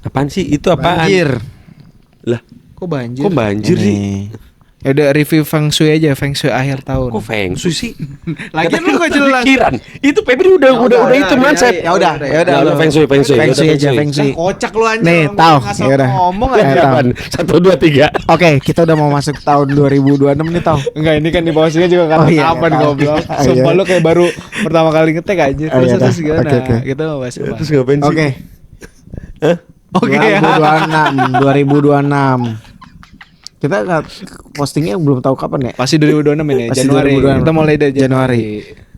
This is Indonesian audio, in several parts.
Apaan sih? Itu apaan? Banjir. Lah, Kok banjir? kok banjir sih? Ya udah review feng shui aja, feng shui akhir tahun. Kok feng shui sih? Lagi lu gak jelas. Pikiran. Itu Febri udah itu mindset. Ya udah. Feng shui. Feng shui aja, feng shui. Kocak lu anjir. Nih, orang tahu. ngasal Ya udah. ngomong Ya, aja. tahu. 1, 2, 3. Oke, kita udah mau masuk tahun 2026 nih, tahu. Enggak, ini kan di bawahnya juga Oh, kata iya, kapan tahu. goblok. Ah, Sumpah iya. lu kayak baru pertama kali ngetek aja. Oh, iya, Terus dah. gimana? Oke. Kita mau bahas apa? Terus ngapain sih? Oke. Hah? Oke ya. 2026. Kita postingnya belum tahu kapan ya? Pasti 2026 ini, Pasti Januari. 2026. Kita mulai dari Januari.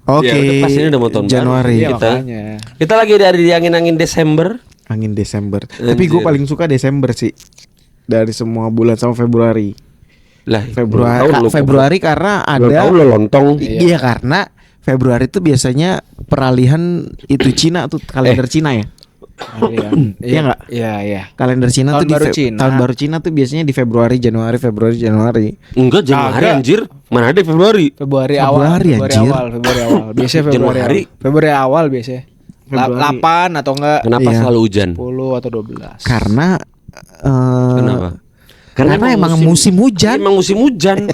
Oke. Ya, udah pasti ini udah mau tahun baru. Januari. Iya, Kita. makanya. Kita lagi dari angin-angin Desember. Angin Desember. Anjir. Tapi gue paling suka Desember sih. Dari semua bulan sama Februari. Lah, Februari karena Belum ada tahu lo lontong. Iya, karena Februari itu biasanya peralihan itu Cina tuh, kalender Cina ya. Iya nggak? Iya. Kalender Cina Tahun tuh baru Cina. tahun baru Cina tuh biasanya di Februari, Januari. Enggak, Januari Agak. anjir. Mana ada Februari? Februari Februari, anjir. awal. Biasanya Januari. Februari awal biasanya. Februari. 8 atau enggak Kenapa Iya. selalu hujan? 10 atau 12. Karena Kenapa? Karena emang musim hujan. Emang musim hujan.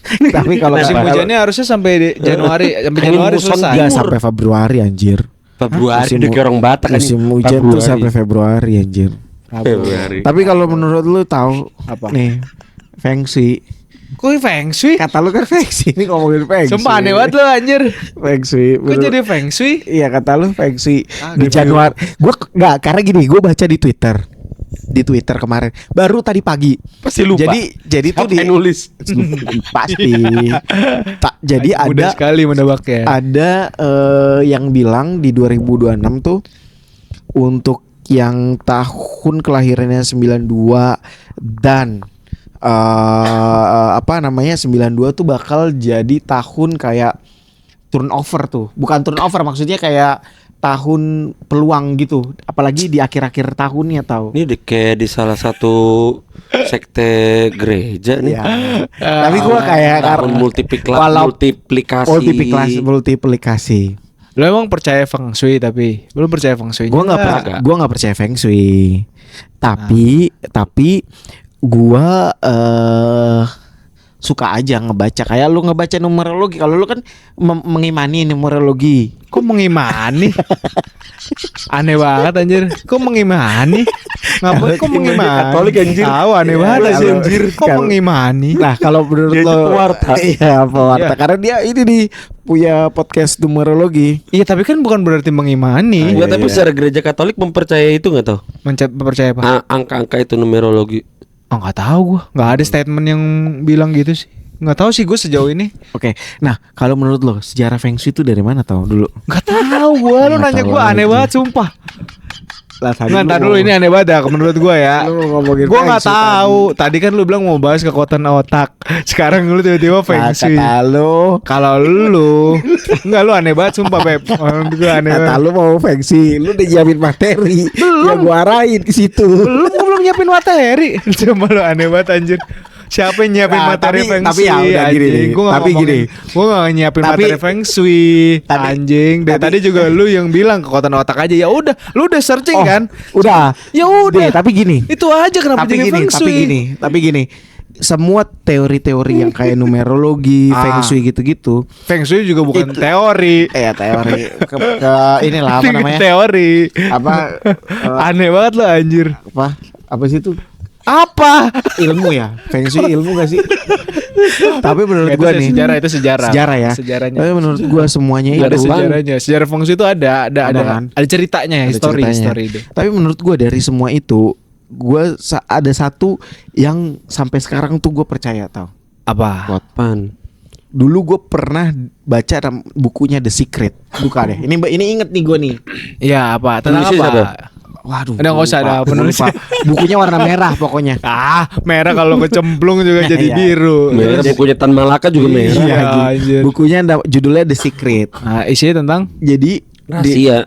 Tapi kalau Musim hujannya harusnya sampai Januari, sampai Angin Januari muson selesai. enggak sampai Februari anjir. Februari Musim- udah kayak orang Batak kan. Musim hujan tuh sampai Februari anjir. Februari. Tapi kalau menurut lu tahu Apa? nih Feng Shui. Kok feng shui? Kata lu kan Feng Shui, ini ngomongin Feng Shui. Sumpah aneh banget lu anjir. Feng Shui. Kok jadi feng shui? Iya, kata lu Feng Shui Ah, di gimana? Januari. Gua enggak, karena gini, gua baca di Twitter. Di Twitter kemarin, baru tadi pagi. Pasti lupa. Jadi tuh Siapa yang nulis? pasti. Jadi Mudah ada sekali menebaknya. ada yang bilang di 2026 tuh untuk yang tahun kelahirannya 92 dan apa namanya 92 tuh bakal jadi tahun kayak turnover tuh. Bukan turnover, maksudnya kayak tahun peluang gitu. Apalagi di akhir-akhir tahunnya tahu. Ini kayak di salah satu sekte gereja nih. Ya. Tapi gua kayak tahun walau- multiplikasi. multiplikasi. Lu emang percaya feng shui tapi lu percaya feng shui? Gua nggak percaya Feng Shui. Tapi gua suka aja ngebaca, kayak lu ngebaca numerologi. Kalau lu kan mengimani numerologi. Kok mengimani? Aneh banget anjir. Kok mengimani? Ngapain kok mengimani? Katolik, anjir. Tahu aneh Iya, banget kalau- anjir. Kok kalau- mengimani? Nah, kalau menurut Dia lo pewarta. Iya, pewarta. Iya. Karena dia ini nih punya podcast numerologi. Iya, tapi kan bukan berarti mengimani. Enggak, tapi Iya. secara gereja Katolik mempercayai itu enggak tahu? Percaya apa? Angka-angka itu numerologi. Oh, nggak tahu gua. Nggak ada statement yang bilang gitu sih. Nggak tahu sih gue sejauh ini. Oke. Nah, kalau menurut lo sejarah Feng Shui itu dari mana tahu dulu? Nggak tahu gua. Lu Nggak nanya tahu gua aneh lagi. banget sumpah. Lah, tadi Nggak, lu ntar dulu ngomong- ini aneh banget ya menurut gua ya. Lu ngomongin Gua Feng nggak Shui tahu. Tadi kan lu bilang mau bahas kekuatan otak. Sekarang lu tiba-tiba tadi. feng Nah, shui. kata lu, Kalau lu enggak, lu aneh banget sumpah Beb. Menurut gua aneh kata banget. lu mau Feng Shui, lu udah nyiapin materi. Yang gua arahin ke situ. Lu gua belum nyiapin materi. Coba lu aneh banget anjir. Siapa yang nyiapin Nah, materi tapi- feng tapi shui? ya udah gini anjing? nih. Gua nggak Tapi ngomongin- gini. Gua nggak nyiapin Tapi- materi feng shui. Tapi- Anjing. Dari tapi- tadi juga lu yang bilang kekuatan otak aja. Ya udah, lu udah searching Oh, kan? udah. Ya udah. Deh, tapi gini. Itu aja kenapa jadi feng shui? Tapi gini. Semua teori-teori yang kayak numerologi, Feng Shui gitu-gitu. Feng shui juga bukan Itu- teori. Teori ke inilah apa namanya? Teori. Apa Aneh banget lu anjir. apa sih itu? Apa? Ilmu ya? Feng Shui ilmu gak sih? Tapi menurut Itu gua nih sejarah, itu sejarah. Sejarah ya. Sejarahnya. Tapi menurut gua semuanya Ada itu sejarahnya. Sejarah feng shui itu ada kan? ada ceritanya, Ada history ceritanya. itu. Tapi menurut gua dari semua itu ada satu yang sampai sekarang tuh gua percaya tau. Apa? Apaan? Dulu gue pernah baca bukunya The Secret. Bukan deh. Ini inget nih gue nih. Iya, apa? Tentang Penulisnya apa? siapa? Waduh. Udah nggak usah ada penulisnya. Bukunya warna merah pokoknya. Ah, merah kalau kecemplung juga jadi Iya. biru. Merah, bukunya Tan Malaka juga merah. Iya, anjing. anjir. Bukunya judulnya The Secret. Nah, isinya tentang Jadi Rahasia.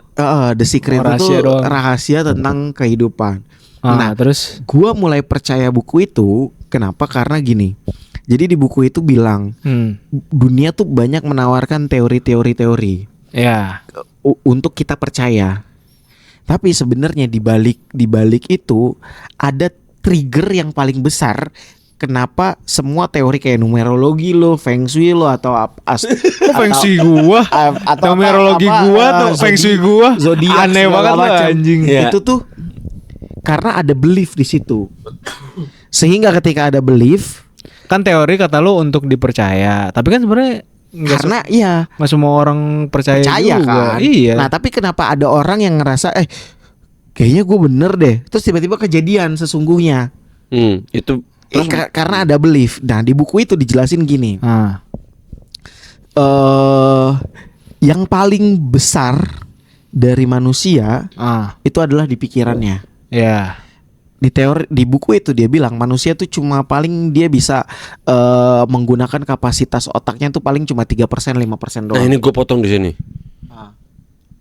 The Secret Oh, rahasia itu doang. rahasia tentang kehidupan. Nah, terus gue mulai percaya buku itu. Kenapa? Karena gini. Jadi di buku itu bilang dunia tuh banyak menawarkan teori-teori ya. untuk kita percaya. Tapi sebenarnya di balik itu ada trigger yang paling besar. Kenapa semua teori kayak numerologi lo, feng shui lo atau Feng shui gua, atau numerologi gua tuh feng shui gua zodiak aneh segala banget lah macam. anjing. Iya. Itu tuh karena ada belief di situ. Sehingga ketika ada belief, Kan teori kata lu untuk dipercaya, tapi kan sebenarnya karena iya nggak semua orang percaya juga. kan. Iya. Nah, tapi kenapa ada orang yang ngerasa kayaknya gue bener deh. Terus tiba-tiba kejadian sesungguhnya. Itu Karena ada belief. Nah, di buku itu dijelasin gini. Ah. Yang paling besar dari manusia itu adalah di pikirannya. Ya. Di buku itu dia bilang manusia tuh cuma paling dia bisa menggunakan kapasitas otaknya tuh paling cuma 3%, 5% Nah, doang. ini gue potong di sini.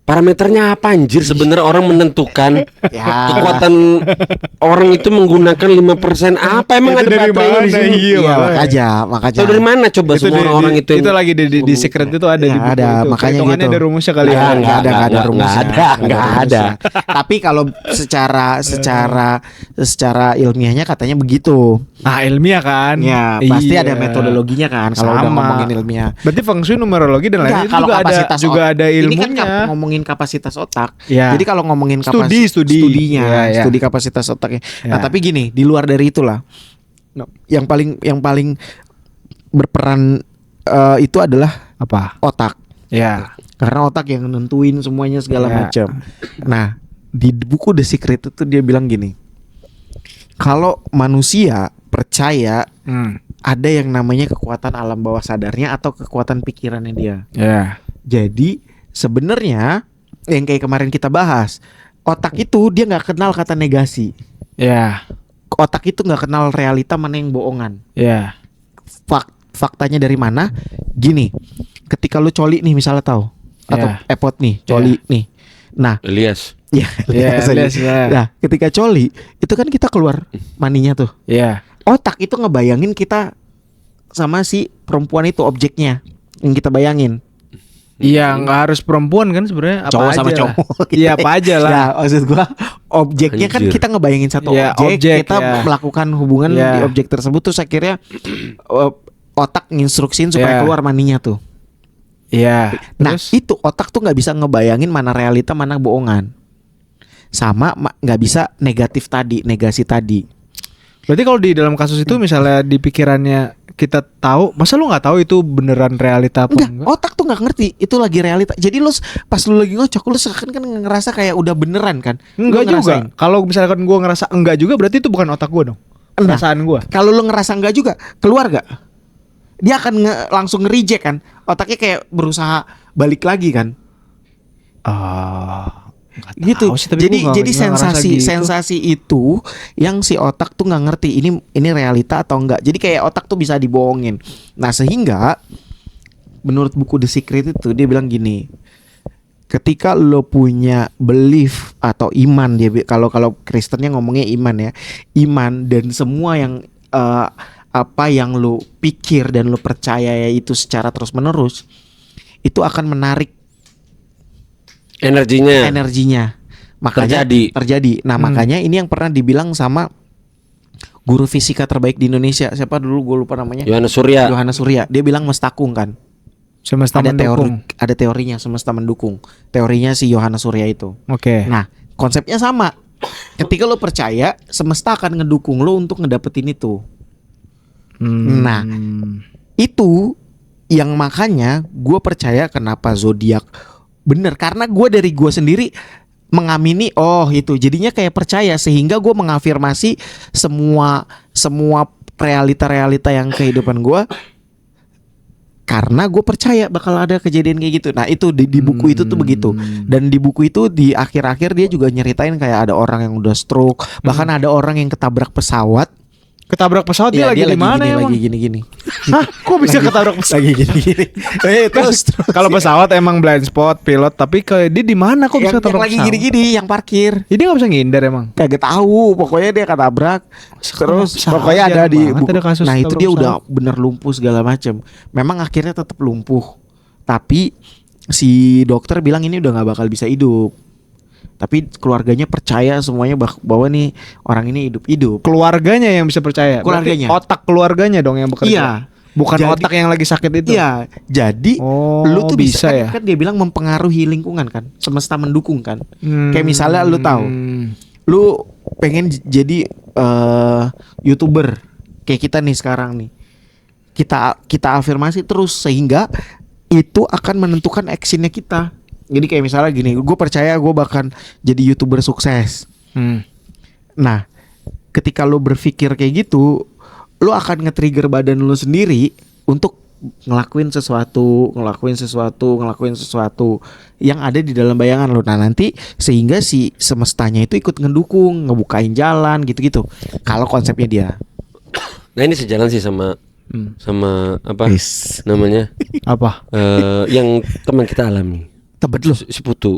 Parameternya apa anjir sebenarnya orang menentukan Ya. kekuatan orang itu menggunakan 5% apa emang Itu ada dari baterainya mana? di sini? Iya, Iya, makanya. Tahu dari mana coba Itu semua orang-orang itu yang- lagi di secret itu ada Ya, di buku ada, itu. makanya Perhitungannya gitu. ada rumusnya kali ya. Nggak ada nggak rumusnya. nggak ada. Tapi kalau secara ilmiahnya katanya begitu. Nah, ilmiah kan? Ya, pasti Iya. ada metodologinya kan kalau udah Sama. ngomongin ilmiah. Berarti feng shui, numerologi dan lain-lain itu Kalau juga ada kapasitas juga ada Ini ilmunya. kan ngomongin kapasitas otak. Ya. Jadi kalau ngomongin Studi. studinya, Ya, ya. studi kapasitas otaknya. Nah, Ya. tapi gini, di luar dari itulah. Yang paling berperan itu adalah Apa? otak. Ya. Karena otak yang nentuin semuanya segala Ya. macam. Nah, di buku The Secret itu dia bilang gini. Kalau manusia percaya ada yang namanya kekuatan alam bawah sadarnya atau kekuatan pikirannya dia. Ya. Jadi sebenarnya yang kayak kemarin kita bahas, otak itu dia nggak kenal kata negasi. Ya. Otak itu nggak kenal realita mana yang bohongan. Ya. Faktanya dari mana? Gini, ketika lu coli nih misalnya tahu atau Ya. epot nih, coli nih. Nah, Elias. ya, Elias, ya. nah, ketika coli itu kan kita keluar maninya tuh. Ya. Otak itu ngebayangin kita sama si perempuan itu objeknya yang kita bayangin. Iya, nggak harus perempuan kan sebenarnya apa Cowok aja sama lah. cowok. Iya, apa aja lah. Ya, maksud gua objeknya kan Anjir. kita ngebayangin satu Ya, objek, objek, kita ya. melakukan hubungan Ya. di objek tersebut terus akhirnya otak nginstruksin supaya Ya. keluar maninya tuh. Iya. Nah, Terus? itu otak tuh nggak bisa ngebayangin mana realita mana bohongan. Sama nggak bisa negasi tadi. Berarti kalau di dalam kasus itu misalnya di pikirannya kita tahu, masa lu nggak tahu itu beneran realita apa Enggak, otak tuh nggak ngerti itu lagi realita. Jadi pas lu lagi ngocok lu kan ngerasa kayak udah beneran kan? Enggak Lu juga. ngerasain. Kalau misalkan gua ngerasa enggak juga, berarti itu bukan otak gua dong. Nah, Perasaan gua. kalau lu ngerasa enggak juga, keluar gak? Dia akan langsung nge-reject kan? Otaknya kayak berusaha balik lagi kan? Gitu. Jadi sensasi itu yang si otak tuh nggak ngerti ini realita atau enggak. Jadi kayak otak tuh bisa dibohongin. Nah, sehingga menurut buku The Secret itu dia bilang gini. Ketika lo punya belief atau iman, dia kalau Kristennya ngomongnya iman ya. Iman dan semua yang apa yang lo pikir dan lo percaya itu secara terus-menerus itu akan menarik energinya. Makanya terjadi. Nah, makanya ini yang pernah dibilang sama guru fisika terbaik di Indonesia. Siapa dulu gue lupa namanya. Yohanes Surya. Dia bilang mestakung kan. Semesta mendukung. Ada teorinya semesta mendukung. Teorinya si Yohanes Surya itu. Oke. Nah, konsepnya sama. Ketika lo percaya, semesta akan ngedukung lo untuk ngedapetin itu. Nah, itu yang makanya gue percaya kenapa zodiak bener, karena gue dari gue sendiri mengamini itu jadinya kayak percaya, sehingga gue mengafirmasi semua realita yang kehidupan gue karena gue percaya bakal ada kejadian kayak gitu. Nah, itu di buku itu tuh begitu. Dan di buku itu di akhir-akhir dia juga nyeritain kayak ada orang yang udah stroke, bahkan ada orang yang ketabrak pesawat. Ketabrak pesawat dia lagi di mana emang? Lagi gini-gini. Hah? Kok bisa ketabrak pesawat? Lagi gini-gini. Terus Kalau pesawat emang blind spot pilot, tapi dia di mana kok bisa yang ketabrak lagi pesawat? gini-gini, yang parkir. Jadi nggak bisa ngindar emang. Kagak tahu, pokoknya dia ketabrak. Terus pesawat pokoknya ada jarang di banget buku. ada kasus Nah, itu ketabrak dia udah pesawat. bener lumpuh segala macam. Memang akhirnya tetap lumpuh. Tapi si dokter bilang ini udah nggak bakal bisa hidup. tapi keluarganya percaya semuanya bahwa nih orang ini hidup. Keluarganya yang bisa percaya. Keluarganya. Berarti otak keluarganya dong yang bekerja. Iya. Bukan Jadi- otak yang lagi sakit itu. Iya, jadi Oh, lu tuh bisa ya. kan dia bilang mempengaruhi lingkungan kan, semesta mendukung kan. Hmm. Kayak misalnya lu tahu, lu pengen jadi YouTuber kayak kita nih sekarang nih. Kita afirmasi terus sehingga itu akan menentukan actionnya kita. Jadi kayak misalnya gini, gue percaya gue bahkan jadi YouTuber sukses. Nah, ketika lu berpikir kayak gitu, lu akan nge-trigger badan lu sendiri untuk ngelakuin sesuatu yang ada di dalam bayangan lu. Nah, nanti sehingga si semestanya itu ikut ngedukung, ngebukain jalan gitu-gitu. Kalau konsepnya dia. Nah ini sejalan sih sama apa namanya Apa? yang teman kita alami. Tebet lu. Si Putu.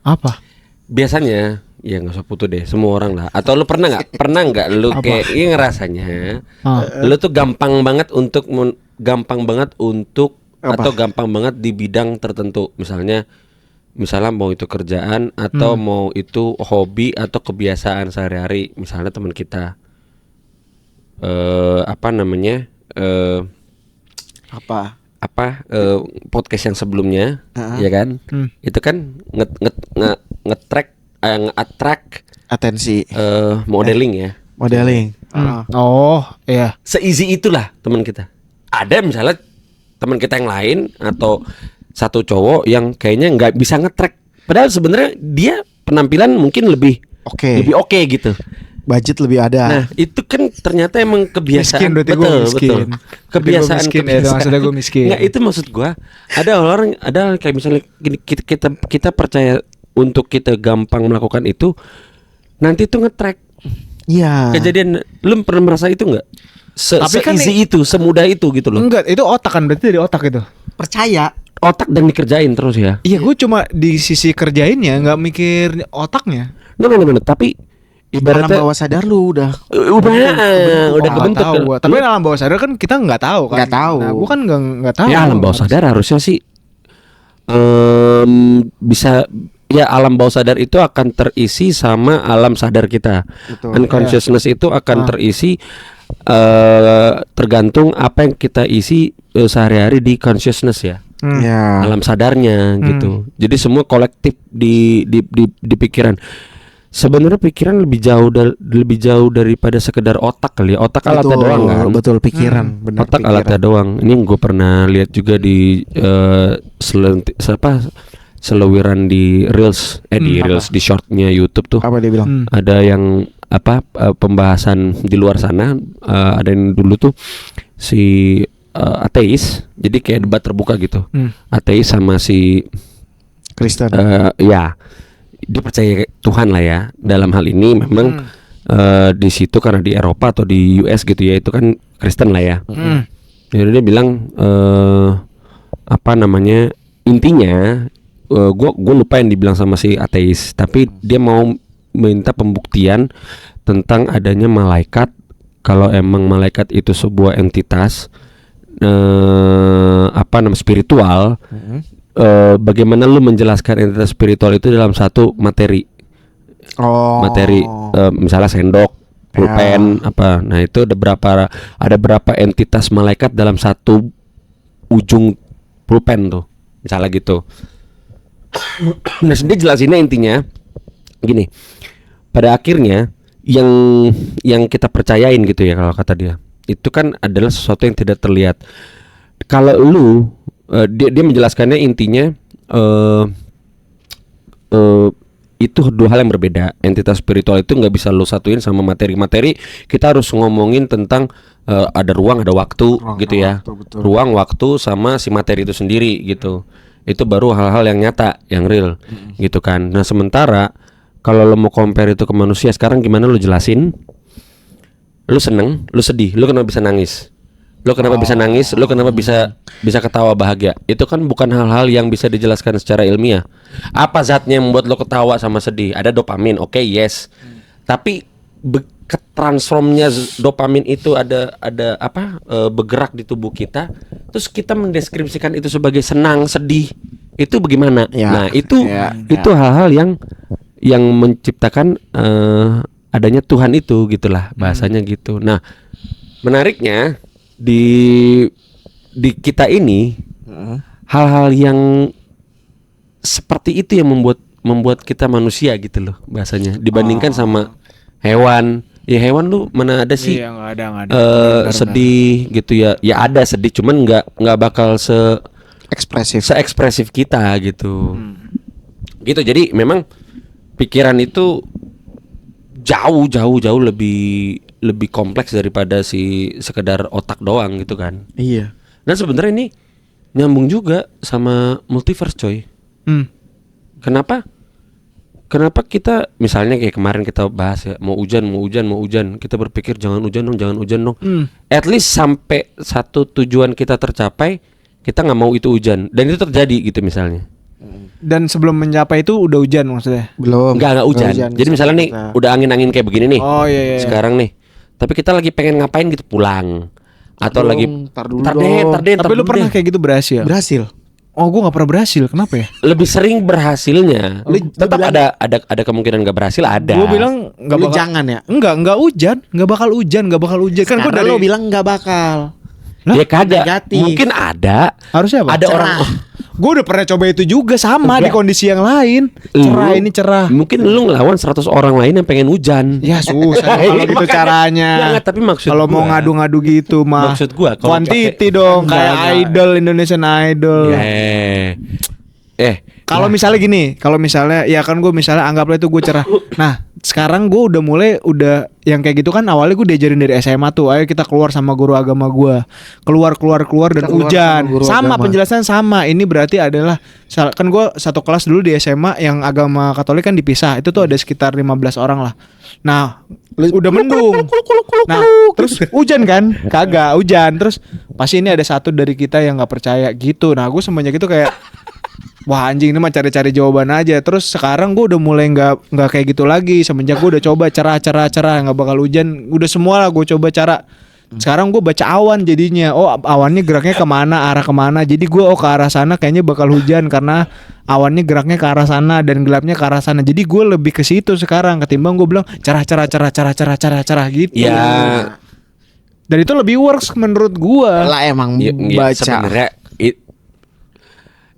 Apa? Biasanya ya nggak usah Putu deh, semua orang lah. Atau lu pernah nggak lu Apa? kayak ini ngerasanya lu tuh gampang banget untuk Apa? atau gampang banget di bidang tertentu. Misalnya mau itu kerjaan atau mau itu hobi atau kebiasaan sehari-hari. Misalnya teman kita apa namanya Apa? podcast yang sebelumnya, ya kan? Itu kan nge-track nge-attract Atensi. modeling ya. Modeling. Oh, iya. Se-easy itulah teman kita. Ada misalnya teman kita yang lain atau satu cowok yang kayaknya nggak bisa nge-track. Padahal sebenarnya dia penampilan mungkin lebih Oke. oke gitu. Budget lebih ada. Nah, itu kan ternyata emang kebiasaan. Miskin, berarti gua miskin. Betul. Berarti gua miskin, ya, itu maksudnya gua miskin. Nggak, itu maksud gua. Ada kayak misalnya gini, kita percaya untuk kita gampang melakukan itu, nanti tuh nge-track. Iya. Kejadian lu pernah merasa itu nggak? Tapi kan Se-easy itu, semudah itu gitu loh. Enggak, itu otak kan, berarti dari otak itu. Percaya. Otak dan dikerjain terus ya. Iya, gue cuma di sisi kerjainnya, nggak mikir otaknya. Nah, tapi Alam ibaratnya bawah sadar lu udah udah Nggak kebentuk. tahu gua. Tapi alam bawah sadar kan kita nggak tahu kan. Nggak tahu. Nah, gua kan nggak tahu. Ya alam bawah sadar harusnya sih bisa ya, alam bawah sadar itu akan terisi sama alam sadar kita. Betul. Unconsciousness itu akan terisi tergantung apa yang kita isi sehari-hari di consciousness ya. Ya. Alam sadarnya gitu. Jadi semua kolektif di pikiran. Sebenarnya pikiran lebih jauh daripada sekedar otak kali ya. Otak alatnya doang kan. Betul, pikiran. Benar. Otak pikiran. alatnya doang. Ini gue pernah lihat juga di selewiran di reels, di reels di shortnya YouTube tuh. Apa dia bilang? Ada yang pembahasan di luar sana. Ada yang dulu tuh si ateis, jadi kayak debat terbuka gitu. Ateis sama si Kristen. ya dia percaya Tuhan lah ya. Dalam hal ini memang di situ karena di Eropa atau di US gitu ya, itu kan Kristen lah ya. Jadi dia bilang apa namanya, intinya gue lupa yang dibilang sama si ateis, tapi dia mau minta pembuktian tentang adanya malaikat. Kalau emang malaikat itu sebuah entitas spiritual, bagaimana lu menjelaskan entitas spiritual itu dalam satu materi? Materi misalnya sendok, pulpen, apa. Nah, itu ada berapa entitas malaikat dalam satu ujung pulpen tuh. Misalnya gitu. Nah, dia jelasinnya intinya gini. Pada akhirnya yang kita percayain gitu ya, kalau kata dia, itu kan adalah sesuatu yang tidak terlihat. Kalau lu dia menjelaskannya intinya itu dua hal yang berbeda. Entitas spiritual itu nggak bisa lu satuin sama materi. Kita harus ngomongin tentang ada ruang, ada waktu, gitu ya. Betul. Ruang, waktu sama si materi itu sendiri gitu. Itu baru hal-hal yang nyata, yang real, gitu kan. Nah, sementara kalau lo mau compare itu ke manusia sekarang, gimana lo jelasin? Lo seneng, lo sedih, lo kenapa bisa nangis? Lo kenapa bisa nangis? Lo kenapa bisa ketawa bahagia? Itu kan bukan hal-hal yang bisa dijelaskan secara ilmiah. Apa zatnya yang membuat lo ketawa sama sedih? Ada dopamin, oke, yes. Tapi transformnya dopamin itu ada bergerak di tubuh kita. Terus kita mendeskripsikan itu sebagai senang, sedih. Itu bagaimana? Ya, Nah, itu ya. hal-hal yang menciptakan adanya Tuhan itu gitulah bahasanya gitu. Nah, menariknya di kita ini hal-hal yang seperti itu yang membuat kita manusia gitu loh bahasanya dibandingkan sama hewan. Ya hewan lu mana ada sih nggak ada. sedih gitu ya. Ya ada sedih cuman nggak bakal se-ekspresif kita gitu. Gitu. Jadi memang pikiran itu jauh lebih kompleks daripada si sekedar otak doang gitu kan. Iya. Dan sebenarnya ini nyambung juga sama multiverse coy. Kenapa kita misalnya kayak kemarin kita bahas ya mau hujan kita berpikir jangan hujan dong. At least sampai satu tujuan kita tercapai kita nggak mau itu hujan dan itu terjadi gitu misalnya. Dan sebelum mencapai itu udah hujan maksudnya? Belum. Enggak hujan. Jadi misalnya nih udah angin-angin kayak begini nih. Oh iya. Sekarang nih. Tapi kita lagi pengen ngapain gitu pulang. Atau Belum, lagi tar dulu Tapi lu pernah kayak gitu berhasil? Berhasil. Oh, gue nggak pernah berhasil. Kenapa ya? lebih sering berhasilnya. Tetap ada kemungkinan nggak berhasil ada. Gue bilang nggak bakal. Jangan ya. Enggak hujan, nggak bakal hujan. Kan gue dari lo bilang nggak bakal. Dia kagak. Negatif. Mungkin ada. Harusnya apa? Ada Cerah. orang. Gue udah pernah coba itu juga sama di kondisi yang lain. Cerah. Mungkin lu ngelawan 100 orang lain yang pengen hujan. Ya susah kalau gitu Makanya. caranya. Enggak, tapi maksud kalau mau gua- ngadu-ngadu gitu mah. Maksud gua kalau quantity pakai- dong kayak Enggak. idol Indonesian Idol. Kalau misalnya gini, kalau misalnya ya kan gue misalnya anggaplah itu gue cerah. Nah sekarang gue udah yang kayak gitu kan awalnya gue diajarin dari SMA tuh, ayo kita keluar sama guru agama gue, keluar dan Kita keluar hujan, sama guru sama agama. penjelasan sama. Ini berarti adalah kan gue satu kelas dulu di SMA yang agama Katolik kan dipisah, itu tuh ada sekitar 15 orang lah. Nah udah mendung. Nah terus hujan kan? Kagak hujan. Terus pasti ini ada satu dari kita yang nggak percaya gitu. Nah gue semenjak itu kayak wah anjing ini mah cari-cari jawaban aja. Terus sekarang gue udah mulai nggak kayak gitu lagi. Semenjak gue udah coba cerah nggak bakal hujan. Udah semua lah gue coba cara. Sekarang gue baca awan jadinya. Oh awannya geraknya kemana, arah kemana. Jadi gue ke arah sana kayaknya bakal hujan karena awannya geraknya ke arah sana dan gelapnya ke arah sana. Jadi gue lebih ke situ sekarang ketimbang gue bilang cerah gitu. Ya. Dan itu lebih works menurut gue. Lah emang Ya, baca. sebenarnya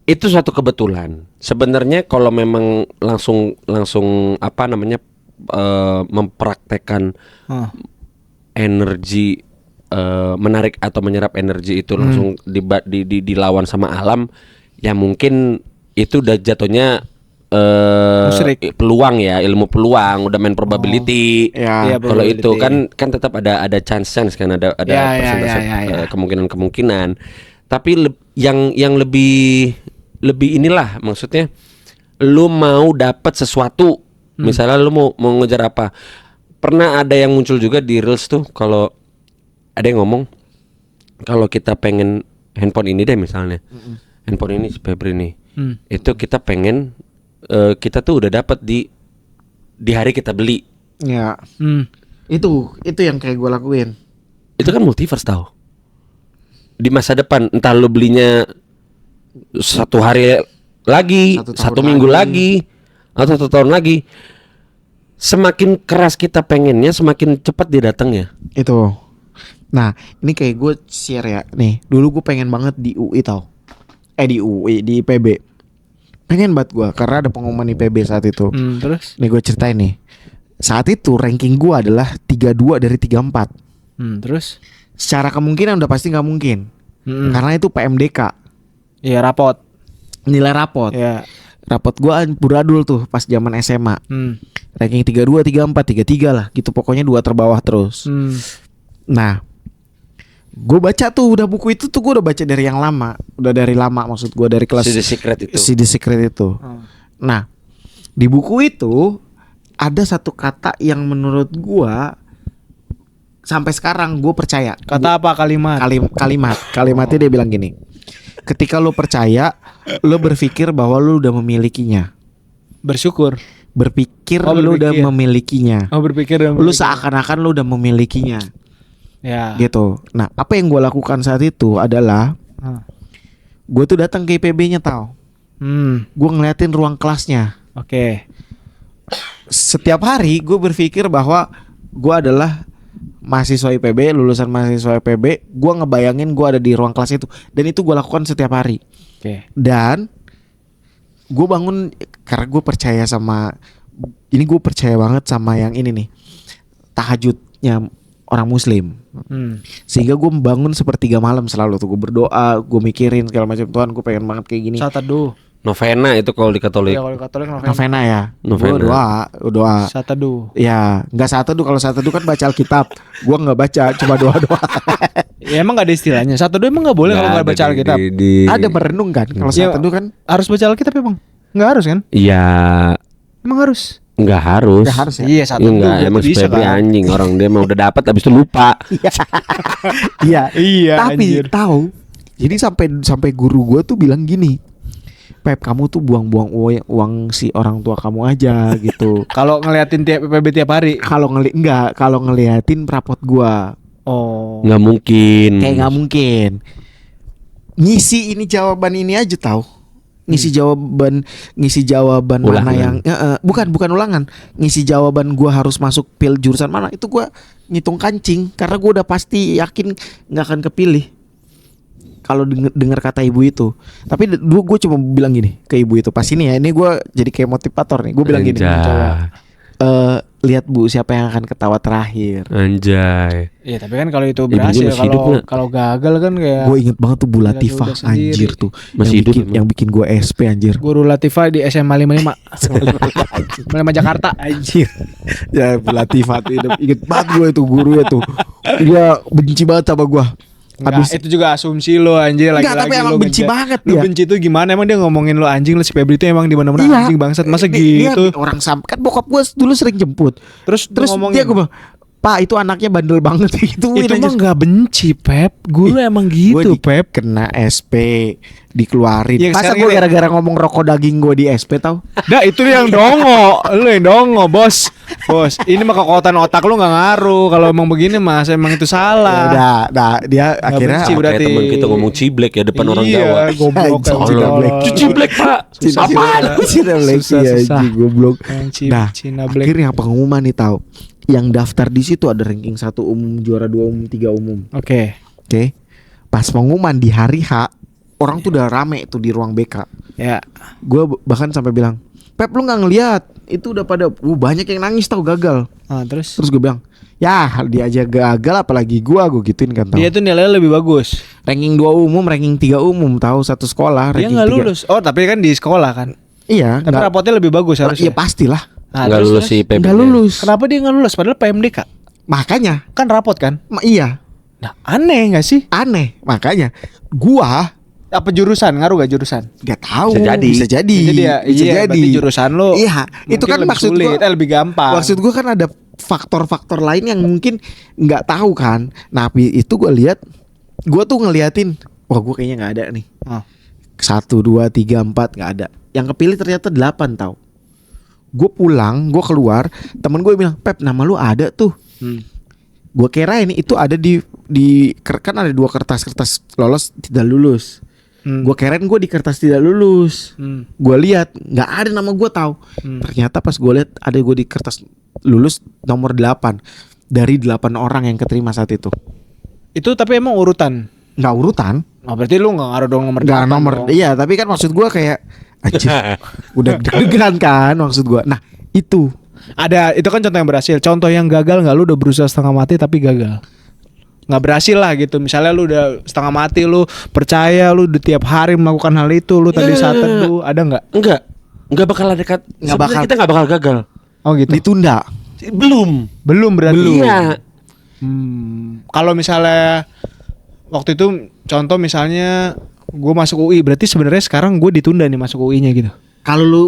itu suatu kebetulan. Sebenarnya kalau memang langsung apa namanya mempraktekkan energi menarik atau menyerap energi itu langsung dilawan sama alam, ya mungkin itu udah jatuhnya peluang ya, ilmu peluang, udah main probability. Ya. Kalau itu kan tetap ada chance kan ada persentase ya. kemungkinan. Tapi yang lebih inilah maksudnya lu mau dapat sesuatu. Misalnya lu mau ngejar apa. Pernah ada yang muncul juga di Reels tuh, kalau ada yang ngomong kalau kita pengen handphone ini deh misalnya. Handphone ini si Febri nih. Itu kita pengen kita tuh udah dapat di hari kita beli. Ya. Itu yang kayak gue lakuin. Itu kan multiverse tau. Di masa depan entah lu belinya 1 hari lagi, 1 minggu lagi, atau 1 tahun lagi, semakin keras kita pengennya, semakin cepat dia datangnya. Itu. Nah, ini kayak gue share ya. Nih, dulu gue pengen banget di UI tau. Di IPB. Pengen banget gue karena ada pengumuman IPB saat itu. Terus? Nih gue ceritain nih. Saat itu ranking gue adalah 32 dari 34. Terus? Secara kemungkinan udah pasti nggak mungkin. Karena itu PMDK. Iya rapot. Nilai rapot. Iya. Rapot gue buradul tuh pas zaman SMA. Ranking 32, 34, 33 lah. Gitu pokoknya 2 terbawah terus. Nah, gue baca tuh udah buku itu tuh gue udah baca dari yang lama. Udah dari lama maksud gue dari kelas The Secret itu. The Secret itu. Nah, di buku itu ada satu kata yang menurut gue sampai sekarang gue percaya. Kata apa kalimat? Kalimatnya dia bilang gini. Ketika lo percaya, lo berpikir bahwa lo udah memilikinya. Bersyukur. Berpikir lo udah memilikinya. Oh berpikir. Lo seakan-akan lo udah memilikinya. Ya. Gitu. Nah, apa yang gue lakukan saat itu adalah gue tuh datang ke IPB-nya tau. Gue ngeliatin ruang kelasnya. Oke. setiap hari gue berpikir bahwa gue adalah mahasiswa IPB, lulusan mahasiswa IPB. Gue ngebayangin gue ada di ruang kelas itu, dan itu gue lakukan setiap hari. Dan gue bangun karena gue percaya sama ini, gue percaya banget sama yang ini nih, tahajudnya orang Muslim. Sehingga gue bangun sepertiga malam selalu tuh, gue berdoa, gue mikirin segala macam, Tuhan gue pengen banget kayak gini. Saat teduh. Novena itu kalau di Katolik. Ya, kalau di Katolik Novena ya. Novena. Gue doa. Saat teduh. Ya, nggak saat teduh. Kalau saat teduh kan baca Alkitab. Gue nggak baca, cuma doa-doa. Ya emang gak ada istilahnya. Saat teduh emang gak boleh kalau nggak baca Alkitab. Ada merenung kan. Kalau saat teduh kan harus baca Alkitab emang. Nggak harus kan? Iya. Emang harus. Nggak harus. nggak harus ya. Iya, saat teduh. Enggak, emang bisa Febri kan? anjing, orang dia emang udah dapat habis itu lupa. Iya. Iya. Tapi anjir. tahu. Jadi sampai guru gue tuh bilang gini, Pep, kamu tuh buang-buang uang si orang tua kamu aja gitu. Kalau ngeliatin tiap PPB tiap hari. Kalau ngeliatin rapot gua. Oh. Nggak mungkin. Kayak nggak mungkin. Ngisi ini jawaban ini aja tahu. Ngisi jawaban Ulangan. mana yang bukan ulangan. Ngisi jawaban gua harus masuk jurusan mana, itu gua ngitung kancing karena gua udah pasti yakin nggak akan kepilih. Kalau dengar kata ibu itu. Tapi dulu gue cuma bilang gini ke ibu itu pas ini ya. Ini gue jadi kayak motivator nih. Gue bilang gini, Anjay. lihat Bu, siapa yang akan ketawa terakhir. Anjay. Iya, tapi kan kalau itu Ibu berhasil, masih hidup nggak? kalau gagal kan kayak Gue inget banget tuh Bu Lihat Latifah, udah sendiri. anjir tuh. Masih hidup emang? Yang bikin gue SP anjir. Guru Latifah di SMA 55 Jakarta. Anjir. Ya Bu Latifah tuh inget banget gue itu gurunya tuh. Dia benci banget sama gue. Enggak, itu juga asumsi lo anjir. Enggak, tapi emang benci banget Lu dia. benci itu gimana? Emang dia ngomongin lo anjing, lo si Febri itu emang di mana-mana Iya. anjing bangsat. Masa Dia gitu? orang kan bokap gue dulu sering jemput. Terus ngomongin dia gue bilang, Pak itu anaknya bandel banget gitu. itu mah nggak benci, Pep. Guru emang gitu, Pep. Kena SP dikeluarin. Ya, Masa sekarang gue ini- gara-gara ngomong rokok daging gue di SP tau? Dah itu yang dongo. Lu yang dongo, Bos. Bos, ini mah kekuatan otak lu nggak ngaruh. Kalau emang begini Mas, emang itu salah. Dia akhirnya benci, berarti. Kayak teman kita ngomong ciblek ya depan orang Jawa. Iya, goblok Anjing, kayak Cina tolol. Black. Ciblek, Pak. Apaan? Cina Black Susah, iya, susah. anjing, goblok. Nah, Cina Black. akhirnya pengumuman nih tahu. Yang daftar di situ ada ranking 1 umum, juara 2 umum, 3 umum. Oke. Oke. Pas pengumuman di hari H, orang tuh udah rame tuh di ruang BK. Ya. Gue bahkan sampai bilang, Pep lu nggak ngeliat? Itu udah pada banyak yang nangis tau gagal. Ah, terus Terus gue bilang, ya dia aja gagal apalagi gue gituin kan tau. dia tuh nilainya lebih bagus. Ranking 2 umum, ranking 3 umum tahu satu sekolah. Dia ranking nggak 3. lulus. Oh, tapi kan di sekolah kan. Iya. Tapi rapotnya lebih bagus harusnya. Iya pastilah. Nah, Nggak terus- lulus terus? si PB. Nggak lulus. Kenapa dia nggak lulus? Padahal PMDK Makanya, kan rapot kan. iya Nah, aneh nggak sih? aneh. Makanya gua Apa jurusan? Ngaruh gak jurusan? nggak tahu. Bisa jadi. Bisa jadi. Jadi ya, Bisa iya, jadi. berarti jurusan lo. Iya. Itu mungkin kan lebih maksud sulit, gua. lebih gampang. Maksud gua kan ada faktor-faktor lain yang mungkin nggak tahu kan. Nah, itu gua lihat, gua tuh ngeliatin, wah gua kayaknya nggak ada nih. Ah. 1, 2, 3, 4 nggak ada. Yang kepilih ternyata 8 tau. Gue pulang, gue keluar, temen gue bilang, Pep nama lu ada tuh. Gue kira ini itu ada di kan ada 2 kertas lolos tidak lulus. Gue kirain gue di kertas tidak lulus. Gue lihat nggak ada nama gue tahu. Ternyata pas gue lihat ada gue di kertas lulus nomor 8 dari 8 orang yang keterima saat itu. Itu tapi emang urutan. Nggak urutan. Oh, berarti lu nggak ngaruh dong nomor Nggak 8 nomor. dong. Iya, tapi kan maksud gue kayak anjir, udah deg-degan kan maksud gue. Nah itu Ada, itu kan contoh yang berhasil. Contoh yang gagal nggak, lu udah berusaha setengah mati tapi gagal. Nggak berhasil lah gitu. Misalnya lu udah setengah mati, lu percaya lu udah tiap hari melakukan hal itu, lu tadi saat teduh, ada nggak? Enggak bakal ada Nggak sebenarnya bakal. kita nggak bakal gagal. Oh gitu. ditunda. Belum berarti. Iya. Kalau misalnya waktu itu contoh misalnya gue masuk UI, berarti sebenarnya sekarang gue ditunda nih masuk UI-nya gitu. Kalau lu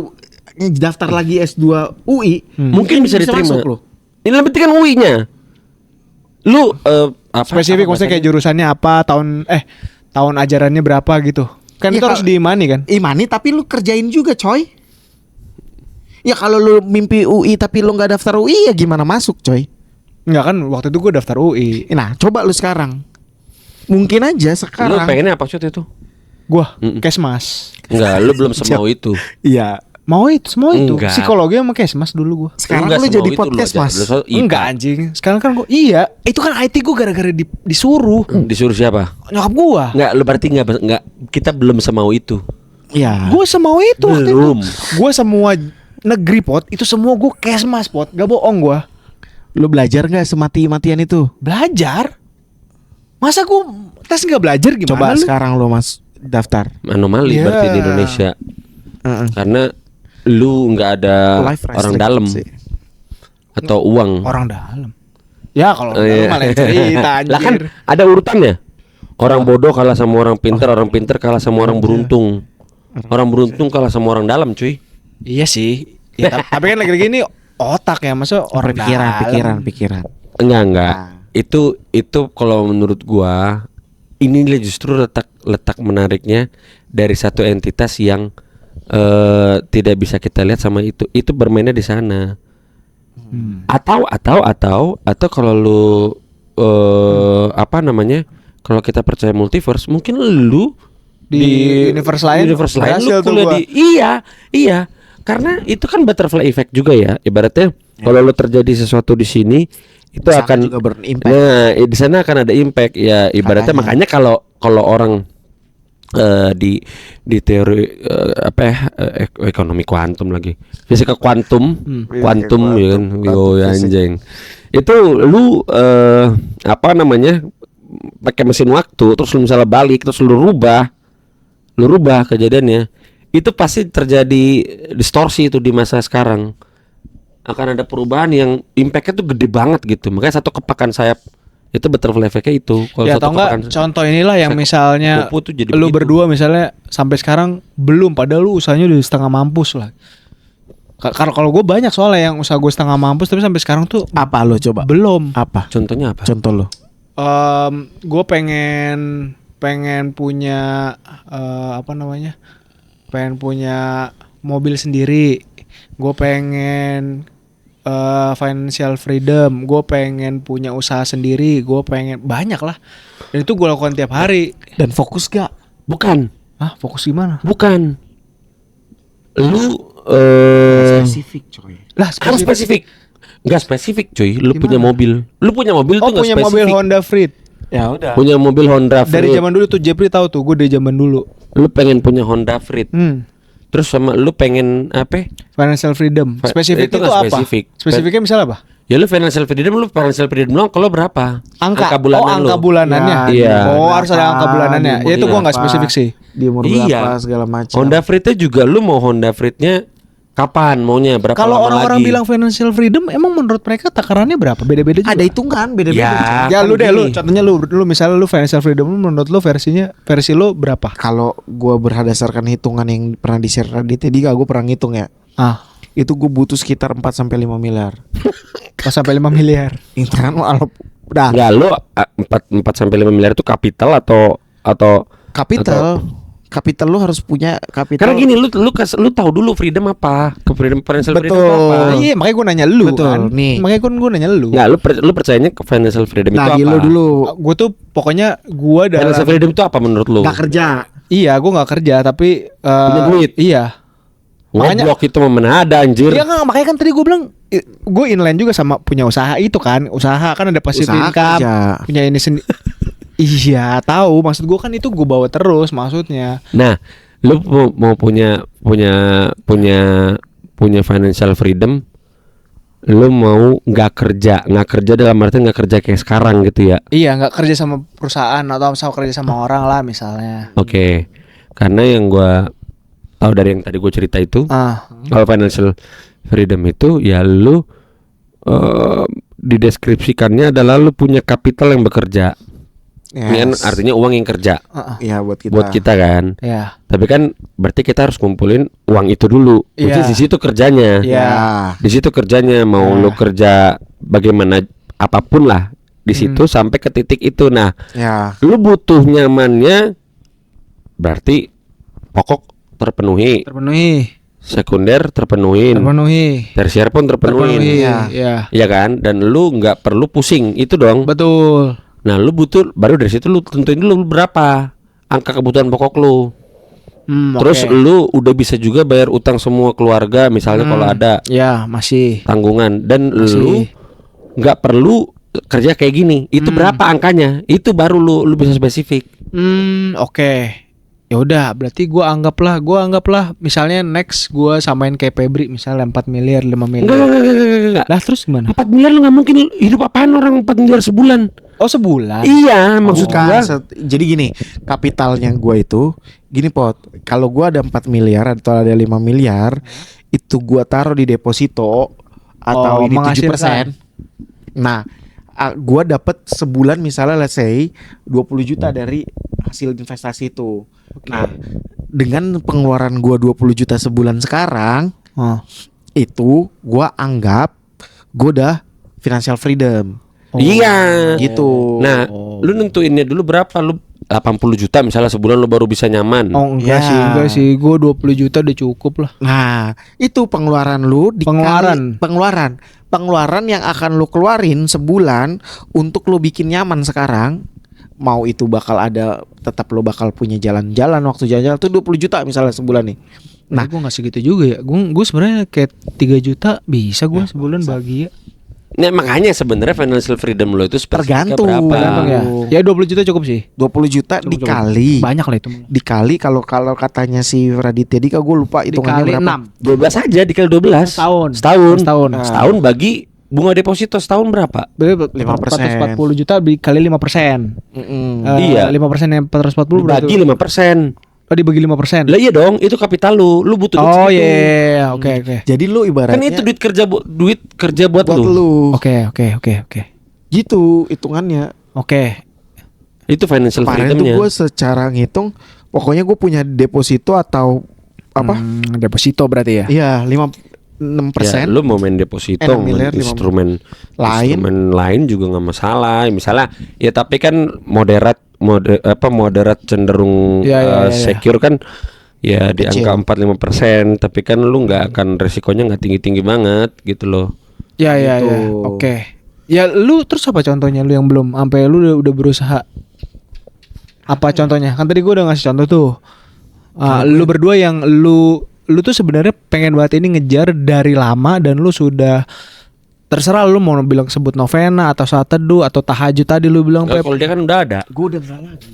daftar lagi S2 UI, Mungkin bisa diterima. masuk lu. Ini lebih penting kan UI-nya. Lu Spesifik maksudnya kayak jurusannya apa, tahun ajarannya berapa gitu. Kan Iya, itu harus diimani kan? Imani tapi lu kerjain juga coy. Ya kalau lu mimpi UI tapi lu nggak daftar UI ya gimana masuk coy. Enggak kan waktu itu gue daftar UI. Nah coba lu sekarang. Mungkin aja Lu sekarang. pengennya apa sih itu? Gua Kesmas. Enggak, lu belum semau itu. Iya. Mau itu, semua itu. Enggak. Psikologi sama Kesmas dulu gua. Sekarang Enggak, lu semua jadi itu podcast, lu aja. Mas. Lu IPA. Enggak anjing. Sekarang kan gua itu kan IT gua gara-gara disuruh. Disuruh siapa? Nyokap gua. Enggak, lu berarti enggak kita belum semau itu. Iya. Gua semau itu waktu itu. Belum. Gua semua negeri pot itu semua gua Kesmas pot. Gak bohong gua. Lu belajar nggak semati-matian itu? Belajar. Masa gua tes nggak belajar gimana Coba lu? sekarang lu Mas daftar. Anomali Iya. berarti di Indonesia. Karena lu nggak ada Life orang restriction dalam sih. atau uang. Orang dalam. Ya kalau Oh, iya. dalam malah cerita anjir. Lah kan ada urutannya. Orang bodoh kalah sama orang pintar, orang pintar kalah sama orang beruntung. Orang beruntung kalah sama orang dalam, cuy. Iya sih. Ya, tapi kan lagi-lagi ini otak ya, masa orang Pikiran. Enggak. Itu kalau menurut gua inilah justru letak menariknya dari satu entitas yang tidak bisa kita lihat sama itu bermainnya di sana. Atau kalau lu apa namanya? Kalau kita percaya multiverse, mungkin lu di universe lain lu berhasil tuh kuliah gua. di iya. Karena itu kan butterfly effect juga ya. Ibaratnya kalau lu terjadi sesuatu di sini itu Sana akan juga berimpact. Nah, di sana akan ada impact ya. Ibaratnya makanya kalau orang di teori ekonomi kuantum lagi, fisika kuantum ya kan, yo anjing. Itu lu apa namanya, pakai mesin waktu terus lu misalnya balik terus lu rubah kejadiannya, itu pasti terjadi distorsi itu di masa sekarang. Akan ada perubahan yang impactnya tuh gede banget gitu. Makanya satu kepakan sayap itu butterfly effect-nya itu. Kalau Ya satu atau enggak kepakan contoh inilah yang misalnya kupu tuh jadi lu begitu. berdua misalnya sampai sekarang belum, padahal lu usahanya udah setengah mampus lah. Karena kalau gue banyak soalnya yang usaha gue setengah mampus tapi sampai sekarang tuh Apa lo coba? belum. Apa? Contohnya apa? Contoh lo. Gue pengen punya apa namanya? Pengen punya mobil sendiri. Gue pengen financial freedom. Gue pengen punya usaha sendiri. Gue pengen banyak lah. Dan itu gue lakukan tiap hari. Dan fokus gak? Bukan. Ah, fokus gimana? Bukan. Lu Spesifik coy. Lah, harus spesifik. Enggak spesifik, cuy. Lu punya mobil. Lu punya mobil Oh, tuh enggak punya spesifik. mobil Honda Freed. Ya udah. Punya mobil Honda Freed. Dari zaman dulu tuh Jepri tahu tuh, gue dari zaman dulu. Lu pengen punya Honda Freed. Terus sama lu pengen apa? Financial freedom. Spesifik itu itu, nggak apa? spesifik. Spesifiknya misalnya apa? Ya lu financial freedom doang kalau berapa? Angka bulanan angka lu. bulanannya. Iya. Oh, harus ada angka bulanannya. Ya itu gue nggak spesifik sih. Di umur berapa segala macam. Honda Freed-nya juga lu mau Honda Freed-nya kapan maunya, berapa Kalau lama orang-orang lagi? bilang financial freedom, emang menurut mereka takarannya berapa? Beda-beda juga. Ada hitungan beda-beda. Ya. Ya Kan lu deh, lu gini. contohnya lu misalnya lu financial freedom, lu menurut lu versi lu berapa? Kalau gua berdasarkan hitungan yang pernah di-share Raditya Dika, gua pernah ngitung ya. Ah, Itu gua butuh sekitar 4 sampai 5 miliar. pas sampai 5 miliar. Internet kalau udah Enggak, lu 4 sampai 5 miliar itu kapital atau kapital lu harus punya kapital. karena gini, lu tahu dulu freedom apa? Financial freedom Betul. itu apa? Iya, makanya gue nanya lu Betul, kan. nih. Makanya gue nanya lu. Enggak, lu percayanya ke financial freedom Nah, itu apa? lu dulu Gue tuh pokoknya gue Financial dalam freedom itu apa menurut lu? nggak kerja. Iya, gue nggak kerja tapi Punya duit? Iya. Makanya- Ngoblok itu mana ada anjir. Iya nggak, makanya kan tadi gue bilang gue inline juga sama punya usaha itu kan. Usaha kan ada passive Usaha income. kerja. Punya ini sendiri. Iya, tahu. Maksud gue kan itu gue bawa terus maksudnya. Nah, lu mau punya financial freedom, lu mau nggak kerja dalam arti nggak kerja kayak sekarang gitu ya? Iya, nggak kerja sama perusahaan atau sama kerja sama orang lah misalnya. Oke. Karena yang gua tahu dari yang tadi gue cerita itu, kalau financial freedom itu ya lu dideskripsikannya adalah lu punya kapital yang bekerja. Ini kan artinya uang yang kerja Iya buat kita. buat kita kan. Iya. Tapi kan berarti kita harus kumpulin uang itu dulu. Iya. Di situ kerjanya. Iya. Di situ kerjanya mau lu kerja bagaimana apapun lah di situ sampai ke titik itu. Nah, Ya. lu butuh nyamannya berarti pokok terpenuhi, sekunder terpenuhi, tersier pun terpenuhi. Iya. Ya kan? Dan lu nggak perlu pusing itu dong. Terus lu udah bisa juga bayar utang semua keluarga misalnya kalau ada Ya masih tanggungan. Dan lu nggak perlu kerja kayak gini. Itu berapa angkanya? Itu baru lu bisa spesifik. Oke. Ya udah, berarti gua anggaplah misalnya next gua samain kayak Febri misalnya 4 miliar, 5 miliar. Enggak. Lah terus gimana? 4 miliar lu nggak mungkin hidup apaan orang 4 miliar sebulan. Oh, sebulan. Iya, maksud gua. Jadi gini, kapitalnya gua itu gini Pot. Kalau gua ada 4 miliar atau ada 5 miliar, itu gua taruh di deposito atau ini 7%. Nah, gua dapat sebulan misalnya let's say 20 juta dari hasil investasi itu. Nah, dengan pengeluaran gua 20 juta sebulan sekarang, itu gua anggap gua udah financial freedom. Iya. Gitu. Nah, lu nentuinnya dulu berapa? Lu 80 juta misalnya sebulan lu baru bisa nyaman. Oh, enggak sih. Gua 20 juta udah cukup lah. Nah, itu pengeluaran lu pengeluaran yang akan lu keluarin sebulan untuk lu bikin nyaman sekarang. Mau itu bakal ada, tetap lo bakal punya jalan-jalan waktu jalan-jalan tuh 20 juta misalnya sebulan nih. Nah, gue gak segitu juga ya. Gue sebenarnya kayak 3 juta bisa gue sebulan bahagia. Nah, makanya sebenarnya financial freedom lo itu tergantung berapa? Ya 20 juta cukup sih. 20 juta cukup, dikali. Banyak lah itu. Dikali kalau katanya si Raditya Dika, gue lupa hitungannya berapa. 12 aja dikali 12. Setahun bagi bunga deposito setahun berapa? 5%. 440 juta dikali 5%. Iya. 5% yang 440 bagi 5%. Oh, dibagi 5%. Lah iya dong, itu kapital lu. Lu butuh duit segitu. Oh iya, oke. Jadi lu ibaratnya kan itu duit kerja buat lu. Oke. Gitu hitungannya. Oke. Itu financial freedomnya. Kemarin tuh gue secara ngitung, pokoknya gue punya deposito atau apa? Deposito berarti ya? Iya, 6%. Ya, lu mau main deposito, instrumen lain juga nggak masalah. Misalnya, ya tapi kan moderat cenderung secure kan, ya di angka 4-5%. Tapi kan lu nggak akan resikonya nggak tinggi banget gitu loh. Ya. Oke. Ya lu terus apa contohnya lu yang belum sampai lu udah berusaha? Apa contohnya? Kan tadi gua udah ngasih contoh tuh. Lu berdua yang lu tuh sebenarnya pengen banget ini ngejar dari lama dan lu sudah terserah lu mau bilang sebut novena atau saat teduh atau tahajud tadi lu bilang. Kalau dia kan udah ada. Gue udah enggak lagi.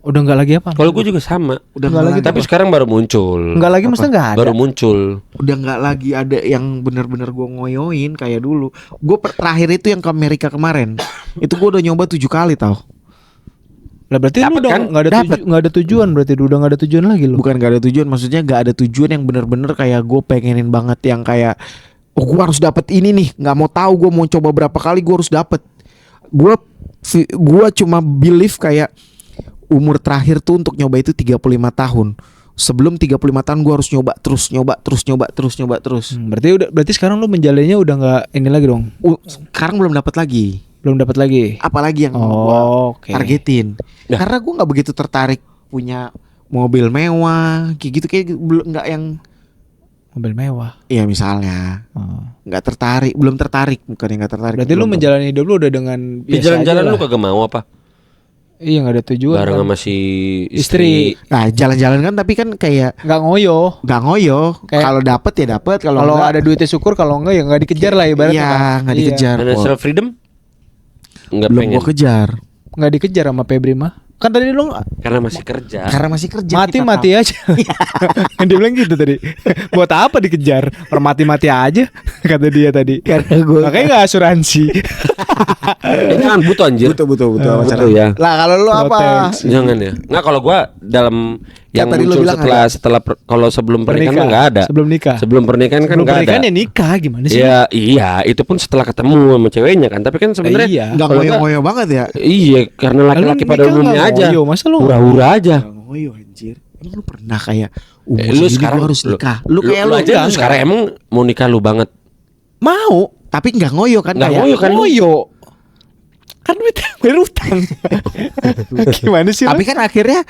Udah enggak lagi apa? Kalau gue juga sama. Udah enggak lagi. Tapi sekarang baru muncul. Enggak lagi maksudnya enggak ada. Baru muncul. Udah enggak lagi ada yang benar-benar gue ngoyoin kayak dulu. Gue terakhir itu yang ke Amerika kemarin. Itu gue udah nyoba 7 kali tau. Lah berarti lu udah kan? Nggak ada tujuan berarti udah nggak ada tujuan lagi lu. Bukan nggak ada tujuan, maksudnya nggak ada tujuan yang bener-bener kayak gue pengenin banget yang kayak gue harus dapet ini nih, nggak mau tahu gue mau coba berapa kali gue harus dapet. Gue cuma believe kayak umur terakhir tuh untuk nyoba itu 35 tahun. Sebelum 35 tahun gue harus nyoba terus. Berarti sekarang lu menjalannya udah nggak ini lagi dong. Sekarang belum dapat lagi. Apalagi yang mau gue targetin. Karena gue nggak begitu tertarik punya mobil mewah kayak gitu, belum nggak yang mobil mewah. Iya misalnya. Nggak tertarik, belum tertarik, bukan yang nggak tertarik. Berarti lu menjalani hidup lu udah dengan biasa jalan-jalan lu kagak mau apa? Iya nggak ada tujuan. Bareng sama si istri. Nah jalan-jalan kan tapi kan kayak nggak ngoyo. Kalau dapet ya dapet. Kalau ada duitnya syukur. Kalau enggak ya nggak dikejar lah ibaratnya. Iya nggak dikejar. Financial freedom? Belum gue kejar. Nggak dikejar sama Febri mah. Kan tadi lu karena masih kerja. Mati aja. Dia bilang gitu tadi. Buat apa dikejar? Mati aja kata dia tadi. Karena gue makanya nggak asuransi. Jangan butuh anjir. Butuh ya. Lah kalau lu apa? Jangan ya. Nggak, kalau gue dalam yang muncul setelah kalau sebelum pernikahan nggak ada. Sebelum pernikahan kan nggak ada. Pernikahan ya nikah gimana sih? Ya iya, itu pun setelah ketemu sama ceweknya kan. Tapi kan sebenarnya nggak ngoyo-ngoyo banget ya. Iya, karena laki-laki pada umumnya aja. Masa lu hura-hura aja. Ngoyo anjir. Emang lu pernah kayak lu sekarang harus nikah. Lu kayak lu aja sekarang emang mau nikah lu banget. Mau, tapi nggak ngoyo kan? Nggak ngoyo kan? Ngoyo. Kan bayar utang. Gimana sih? Tapi kan akhirnya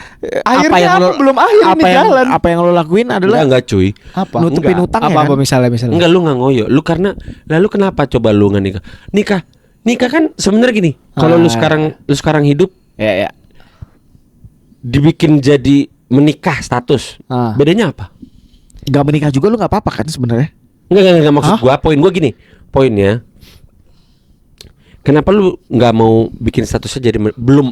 belum akhir ini jalan. Apa yang lo lakuin adalah enggak cuy. Nutupin utang ya. Apa misalnya? Enggak, lu nggak ngoyo. Lu karena lalu kenapa coba lu nggak nikah? Nikah kan sebenarnya gini. Kalau lu sekarang hidup ya. Dibikin jadi menikah status. Bedanya apa? Gak menikah juga lu nggak apa-apa kan sebenarnya? Enggak maksud gua, poin gua gini. Poinnya, kenapa lu nggak mau bikin statusnya jadi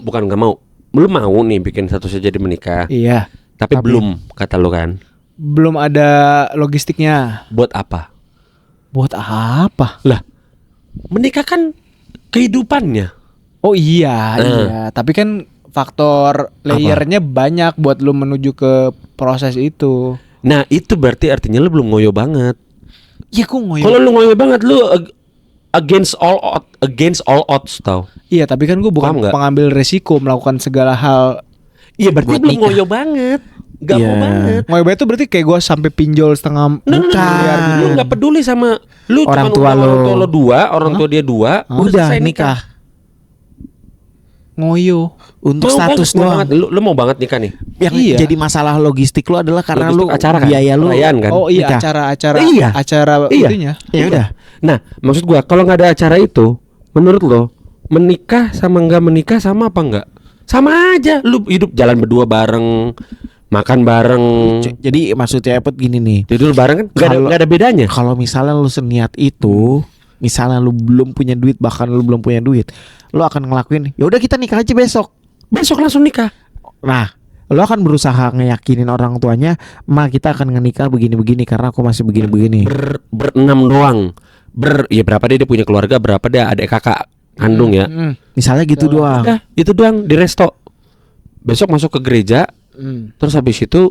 bukan nggak mau. Belum mau nih bikin statusnya jadi menikah. Iya. Tapi belum kata lu kan. Belum ada logistiknya. Buat apa? Buat apa? Lah, menikah kan kehidupannya. Oh iya. Tapi kan faktor layernya banyak buat lu menuju ke proses itu. Nah itu berarti artinya lu belum ngoyo banget. Iya kok ngoyo. Kalau lu ngoyo banget lu against all odds tau. Iya tapi kan gue bukan pengambil resiko melakukan segala hal. Iya berarti belum ngoyo banget. Gak mau banget. Ngoyo banget itu berarti kayak gue sampai pinjol setengah miliar gitu. Lu gak peduli sama lu, orang tua lo dua, orang tua dia dua, udah nikah. Ngoyo untuk mau status banget, doang. lu mau banget nikah nih. Yang jadi masalah logistik lu adalah karena logistik lu acara kan? biaya lu perayaan kan. Oh iya nikah. acara itunya. Ya udah. Nah maksud gua kalau nggak ada acara itu, menurut lo menikah sama nggak menikah sama apa nggak? Sama aja. Lu hidup jalan berdua bareng, makan bareng. Jadi maksudnya Epet gini nih, tidur bareng kan nggak ada bedanya. Kalau misalnya lu seniat itu, misalnya lu belum punya duit, bahkan lu belum punya duit, lu akan ngelakuin ya udah kita nikah aja besok langsung nikah. Nah lu akan berusaha ngeyakinin orang tuanya, ma kita akan ngenikah begini-begini karena aku masih begini-begini. Berenam doang. Ya berapa dia punya keluarga, berapa dia adik kakak kandung ya. Misalnya gitu doang. Udah, itu doang di resto. Besok masuk ke gereja. Terus habis itu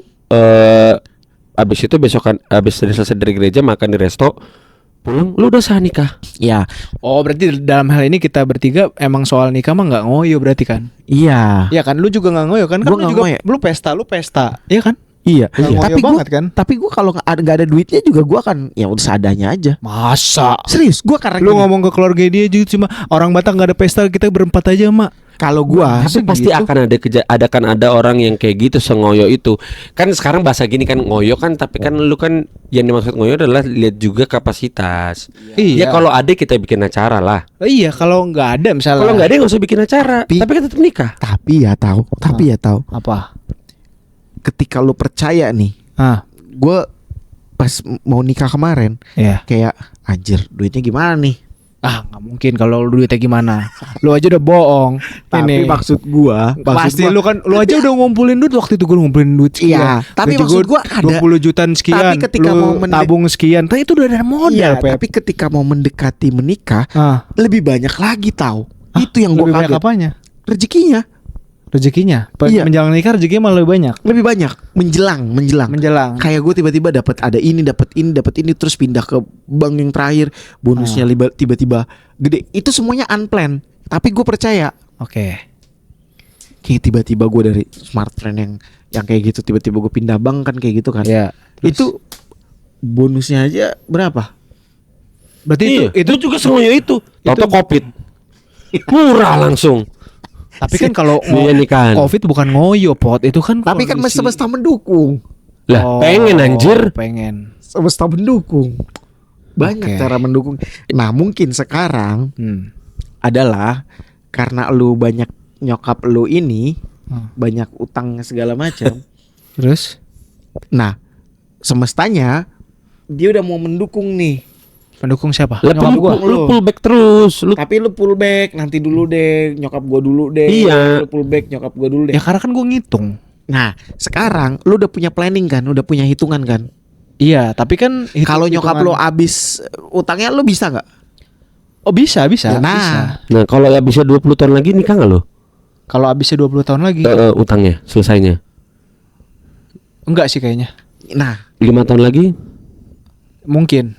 besokan habis selesai dari gereja makan di resto, pulang lu udah sah nikah. Ya. Oh berarti dalam hal ini kita bertiga emang soal nikah mah nggak ngoyo berarti kan? Iya. Iya kan, lu juga nggak ngoyo kan? Gua Kan lu juga ngoyo. lu pesta, iya kan? Iya. Tapi banget kan? Tapi gue kalau nggak ada duitnya juga gue akan ya udah seadanya aja. Masa? Serius, gue karena Lu ngomong ke keluarga dia juga cuma orang Batak nggak ada pesta kita berempat aja mak. kalau gue Tapi pasti akan ada orang yang kayak gitu sengoyo itu. Kan sekarang bahasa gini kan ngoyo kan, tapi kan lu kan yang dimaksud ngoyo adalah lihat juga kapasitas. Iya. Ya kalau ada kita bikin acara lah. Iya kalau nggak ada misalnya. Kalau nggak ada nggak usah bikin acara. Tapi kan tetap nikah. Tapi ya tahu. Apa? Ketika lu percaya nih, gue pas mau nikah kemarin, Iya. kayak anjir duitnya gimana nih? Nggak mungkin kalau lu duitnya gimana. Lu aja udah bohong. Tapi maksud gua pasti lu kan lu aja udah ngumpulin duit waktu itu, gue ngumpulin duit sekian. Iya, tapi Gaji maksud gua ada 20 jutaan sekian. Tapi ketika lu mau tabung sekian. Tapi itu udah ada modal, iya, Pep. tapi ketika mau mendekati menikah, lebih banyak lagi tahu. Itu yang gua lebih banyak kaget. apanya? Rezekinya Iya. Menjelang nikah rezekinya malah lebih banyak. lebih banyak menjelang. Kayak gue tiba-tiba dapat ini terus pindah ke bank yang terakhir, bonusnya tiba-tiba gede. Itu semuanya unplanned. Tapi gue percaya. Oke. Kayak tiba-tiba gue dari smartphone yang kayak gitu tiba-tiba gue pindah bank kan kayak gitu kan. Iya. Itu bonusnya aja berapa? Berarti itu juga sengoyo itu. Toto Covid. Murah langsung. Tapi kan kalau Biaya nikahan. Covid bukan ngoyo pot, itu kan. Tapi kan kondisi. semesta mendukung. Lah, pengen anjir. Pengen. Semesta mendukung. Banyak Oke. cara mendukung. Nah, mungkin sekarang adalah karena lu banyak nyokap lu ini banyak utang segala macam. Terus? Nah, semestanya dia udah mau mendukung nih. Pendukung siapa? Lah, Nyokap gua. lu pull back terus. Lu Tapi lu pull back nanti dulu deh, nyokap gua dulu deh. Iya. Lu pull back nyokap gua dulu deh. Ya karena kan gue ngitung. Nah, sekarang lu udah punya planning kan, udah punya hitungan kan. Iya, tapi kan Kalau nyokap lu abis utangnya lu bisa nggak? Oh bisa. Nah. Bisa. Nah, kalau ya bisa 20 tahun lagi nikah enggak lo? Kalau abisnya 20 tahun lagi. Utangnya selesainya. Enggak sih kayaknya. Nah, 5 tahun lagi Mungkin.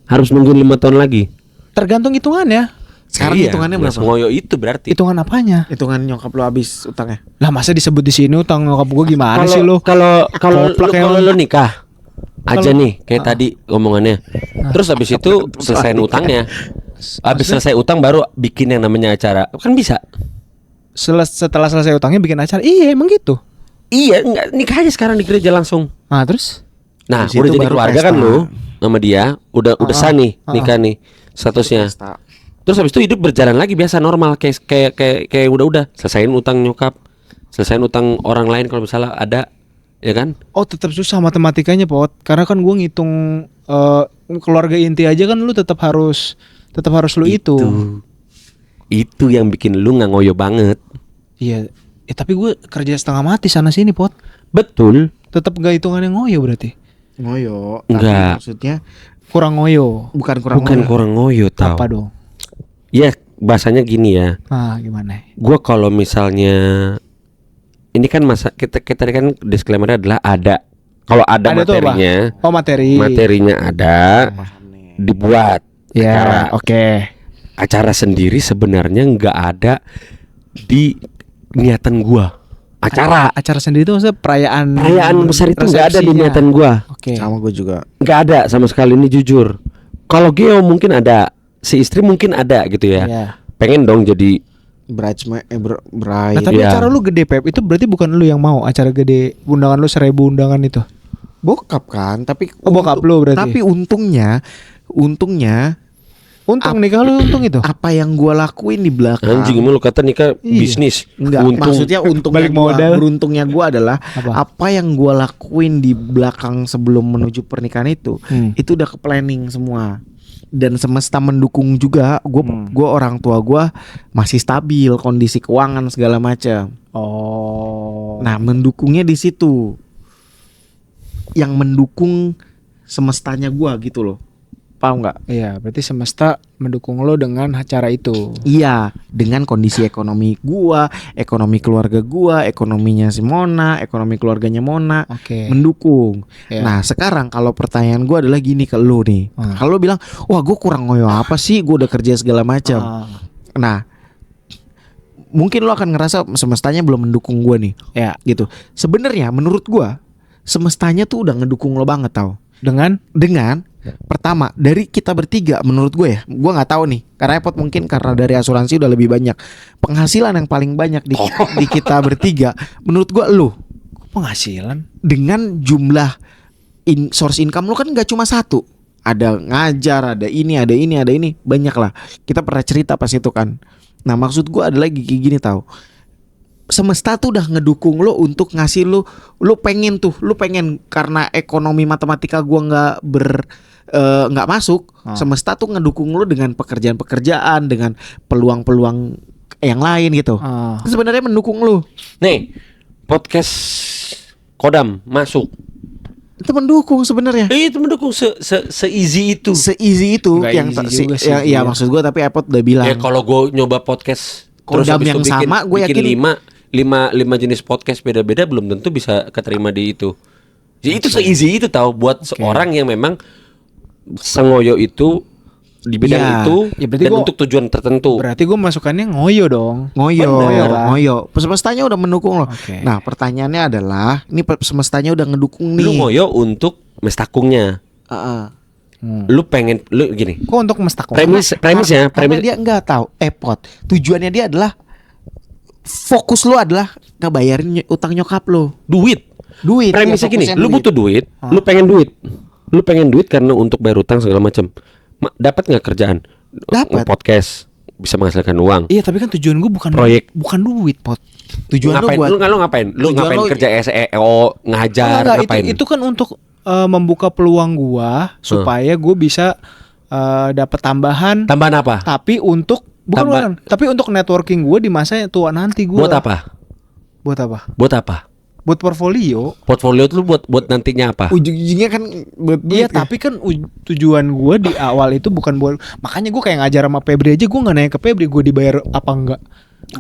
harus nunggu 5 tahun lagi. Tergantung hitungannya. sekarang hitungannya berapa? Ngoyo itu berarti. Hitungan apanya? Hitungan nyokap lu abis utangnya. Lah masa disebut di sini utang nyokap gue gimana sih lu? Kalau Koplak emang. lu nikah aja nih kayak tadi omongannya. Terus habis itu selesaiin utangnya. Habis selesai utang baru bikin yang namanya acara. Kan bisa. Setelah selesai utangnya bikin acara. Iya emang gitu. Iya, enggak nikah aja sekarang di gereja langsung. Nah terus? Nah, Habis udah itu jadi baru keluarga pesta. kan lu sama dia, udah sah nih nikah nih statusnya. Pesta. Terus habis itu hidup berjalan lagi biasa normal kayak udah selesaiin utang nyokap, selesaiin utang orang lain kalau misalnya ada. ya kan? Oh tetap susah matematikanya Pot. Karena kan gue ngitung keluarga inti aja kan lu tetap harus lu hitung. Itu yang bikin lu nggak ngoyo banget. Iya. Tapi gue kerja setengah mati sana sini Pot. Betul. Tetap gak hitungannya ngoyo berarti. Ngoyo. Enggak. Maksudnya Kurang ngoyo. bukan kurang kurang ngoyo tau. Apa dong? Ya bahasanya gini ya. Nah gimana? Gua kalau misalnya ini kan masa kita kan disclaimer adalah ada. Kalau ada Ada tuh apa? materinya, Oh materi. materinya ada, dibuat acara. Oke. Acara sendiri sebenarnya nggak ada di niatan gua. Acara sendiri itu maksudnya perayaan besar itu nggak ada di resepsinya. niatan gua. Oke. sama gue juga. Nggak ada sama sekali, ini jujur. Kalau Geo mungkin ada, si istri mungkin ada gitu ya. Iya. Pengen dong jadi. Bridesmaid Nah tapi Iya. acara lu gede Pep, itu berarti bukan lu yang mau acara gede, undangan lu 1000 undangan itu. bokap kan, tapi Oh, bokap lu berarti. Tapi untungnya Untung nikah lu untung itu. apa yang gue lakuin di belakang. Anjing lu kata nikah Iya. bisnis. Enggak, Untung. maksudnya untungnya Balik modal. beruntungnya gue adalah Apa? apa yang gue lakuin di belakang sebelum menuju pernikahan itu udah ke planning semua, dan semesta mendukung juga. Gue orang tua gue masih stabil kondisi keuangan segala macam. Oh. Nah mendukungnya di situ, yang mendukung semestanya gue gitu loh, paham nggak? Iya, berarti semesta mendukung lo dengan acara itu. Iya, dengan kondisi ekonomi gua, ekonomi keluarga gua, ekonominya si Mona, ekonomi keluarganya Mona Oke. mendukung. Iya. Nah, sekarang kalau pertanyaan gua adalah gini ke lu nih. Kalau lu bilang, "Wah, gua kurang ngoyo apa sih? Gua udah kerja segala macam." Nah, mungkin lu akan ngerasa semestanya belum mendukung gua nih. Ya. Gitu. Sebenarnya menurut gua, semestanya tuh udah ngedukung lo banget tau. Dengan Pertama dari kita bertiga, menurut gue ya, gue nggak tahu nih, karena Epot mungkin karena dari asuransi udah lebih banyak penghasilan, yang paling banyak di kita bertiga, menurut gue lu penghasilan. dengan jumlah source income lu kan nggak cuma satu, ada ngajar, ada ini, banyak lah. Kita pernah cerita pas itu kan. Nah maksud gue adalah kayak gini tahu. Semesta tuh udah ngedukung lo untuk ngasih lu pengen karena ekonomi matematika gua nggak masuk. Semesta tuh ngedukung lo dengan pekerjaan dengan peluang-peluang yang lain gitu. Sebenarnya mendukung lo. Nih, podcast Kodam masuk. Itu mendukung sebenarnya. Itu mendukung se-easy itu. Se-easy itu Nggak yang easy juga sih, ya maksud gua, tapi Epot udah bilang. Ya kalau gue nyoba podcast Kodam habis yang itu sama, gue bikin yakin- lima jenis podcast beda-beda belum tentu bisa keterima di itu. Jadi itu se-easy itu tahu buat seorang yang memang sengoyo itu di bidang Iya. itu Ya, berarti dan gua- untuk tujuan tertentu. Berarti gue masukannya ngoyo dong. Ngoyo. Semestanya udah mendukung lo. Oke. Nah, pertanyaannya adalah, ini semestanya udah ngedukung Lu nih. ngoyo untuk mestakungnya. Heeh. Lu pengen lu gini. Kok untuk mestak? Premisnya Karena dia nggak tahu Epot. Tujuannya dia adalah, fokus lo adalah ngebayarin utang nyokap lo. Duit. Premisnya Ya, gini, fokusnya lu butuh duit, lu pengen duit. Lu pengen duit karena untuk bayar utang segala macam. Dapat nggak kerjaan? Dapat. Podcast bisa menghasilkan uang. Iya, tapi kan tujuan gue bukan Proyek. bukan duit, Pot. Tujuan lo Ngapain? buat Lu ngapain? Lu tujuan ngapain lo- kerja SEO, ngajar, Enggak, ngapain? itu kan untuk membuka peluang gua supaya gue bisa dapat tambahan. Tambahan apa? Tapi untuk bukan, tapi untuk networking gue di masa tua nanti gue. Buat apa? Buat apa? Buat apa? Buat portfolio. Portfolio itu lu buat nantinya apa? ujung-ujungnya kan buat Iya, duit ya. tapi kan tujuan gue di awal itu bukan buat. Makanya gue kayak ngajar sama Febri aja, gue nggak nanya ke Febri gue dibayar apa enggak.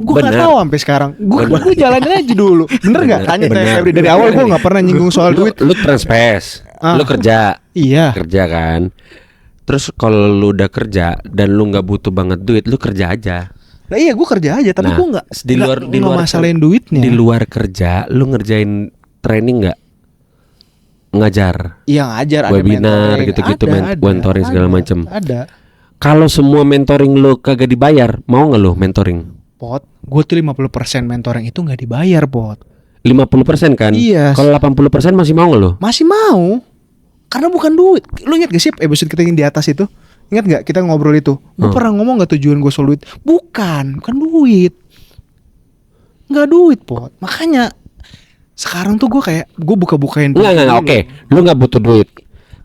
Gue nggak Bener. tahu sampai sekarang. Gue jalanin aja dulu. Bener nggak? Tanya Bener. Febri dari awal gue nggak pernah nyinggung soal duit. Lu transpes. Lu kerja. Iya. Kerja kan. Terus kalau lu udah kerja dan lu nggak butuh banget duit, lu kerja aja. Nah, iya gue kerja aja, tapi Nah, gue nggak di luar masalahin duitnya. Di luar kerja, lu ngerjain training nggak? Ngajar, Iya ngajar, ada webinar mentoring. gitu-gitu, Ada, mentoring segala macem. Ada. Kalau semua mentoring lu kagak dibayar, mau nggak lu mentoring? Pot, gue tuh 50% mentoring itu nggak dibayar, Pot. 50% kan? Iya. Kalau 80% masih mau nggak lu? Masih mau, karena bukan duit. Lu ingat gak sih episode kita yang di atas itu? Ingat gak kita ngobrol itu? Gue pernah ngomong gak tujuan gue soal duit? Bukan duit. Nggak duit, Pot. Makanya Sekarang tuh gue kayak gue buka-bukain. Enggak, oke. Lu nggak butuh duit.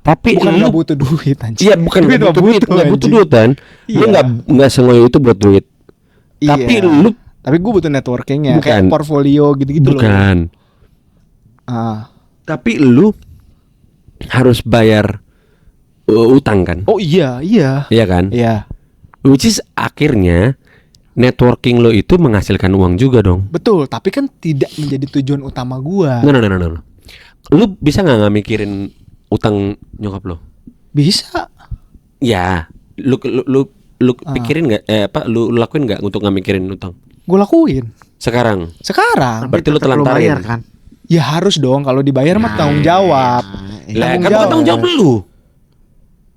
Tapi bukan lu nggak butuh duit anjing. Iya, bukan nggak butuh duit kan. Lu nggak sengoyo itu buat duit. Iya. Tapi gue butuh networkingnya, bukan, kayak portfolio gitu-gitu loh. Bukan. Tapi lu harus bayar utang kan? Oh iya. Iya kan? Iya. Which is akhirnya networking lo itu menghasilkan uang juga dong. Betul, tapi kan tidak menjadi tujuan utama gua. No. Lu bisa nggak mikirin utang nyokap lo? Bisa. Ya, lu pikirin nggak? Lu lakuin nggak untuk nggak mikirin utang? Gue lakuin. Sekarang. Tapi Berarti lu telantarin bayar kan? Ya harus dong, kalau dibayar mah tanggung jawab. Lah kan bukan tanggung jawab lu.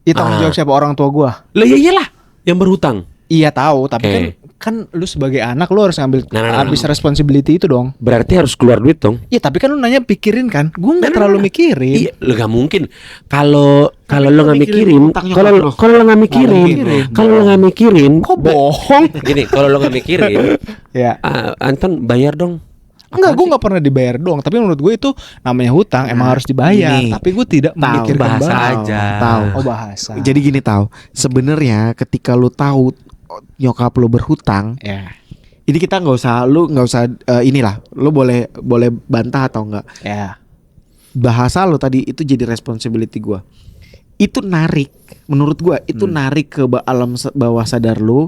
Ya tanggung jawab siapa, orang tua gua. Lah ya iyalah yang berhutang. Iya tahu, tapi kan lu sebagai anak lu harus ngambil habis responsibility itu dong. Berarti harus keluar duit dong. Iya, tapi kan lu nanya pikirin kan. Gue nggak terlalu mikirin. Iya, lu nggak mungkin. Kalau lu nggak mikirin, kalau lu nggak mikirin, kok bohong? Gini, kalau lu nggak mikirin, ya. Anton bayar dong. Enggak, gue nggak pernah dibayar doang. Tapi menurut gue itu namanya hutang, emang harus dibayar. Tapi gue tidak memikirkan bahasa aja. Tahu. Oh, bahasa. Jadi gini tahu. Sebenarnya ketika lu tahu nyokap lu berhutang, ini kita nggak usah inilah. Lu boleh bantah atau enggak. Ya. Bahasa lu tadi itu jadi responsibility gua. Itu narik, menurut gua itu narik ke alam bawah sadar lu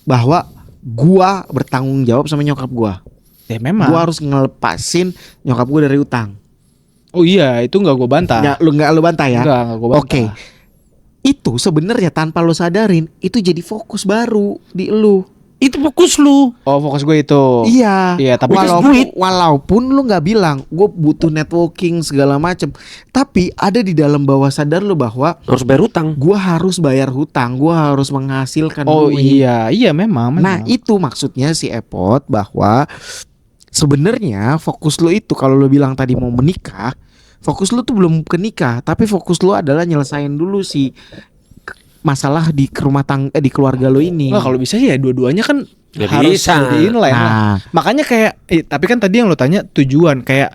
bahwa gua bertanggung jawab sama nyokap gua. Ya memang. Gua harus ngelepasin nyokap gua dari utang. Oh iya, itu nggak gua bantah. Nggak lu bantah ya? Nggak gua bantah. Oke. Itu sebenarnya tanpa lu sadarin itu jadi fokus baru di lu. Itu fokus lu. Oh, fokus gue itu. Iya. Iya, tapi walaupun lu nggak bilang gue butuh networking segala macem, tapi ada di dalam bawah sadar lu bahwa harus bayar hutang. Gue harus bayar hutang, gue harus menghasilkan duit. Iya memang. Nah itu maksudnya si Epot bahwa sebenarnya fokus lu itu kalau lu bilang tadi mau menikah, fokus lu tuh belum ke nikah, tapi fokus lu adalah nyelesain dulu si masalah di rumah tangga di keluarga lo ini. Nah, kalau bisa ya dua-duanya kan gak harus bisa. Inline lah. Makanya kayak tapi kan tadi yang lo tanya tujuan, kayak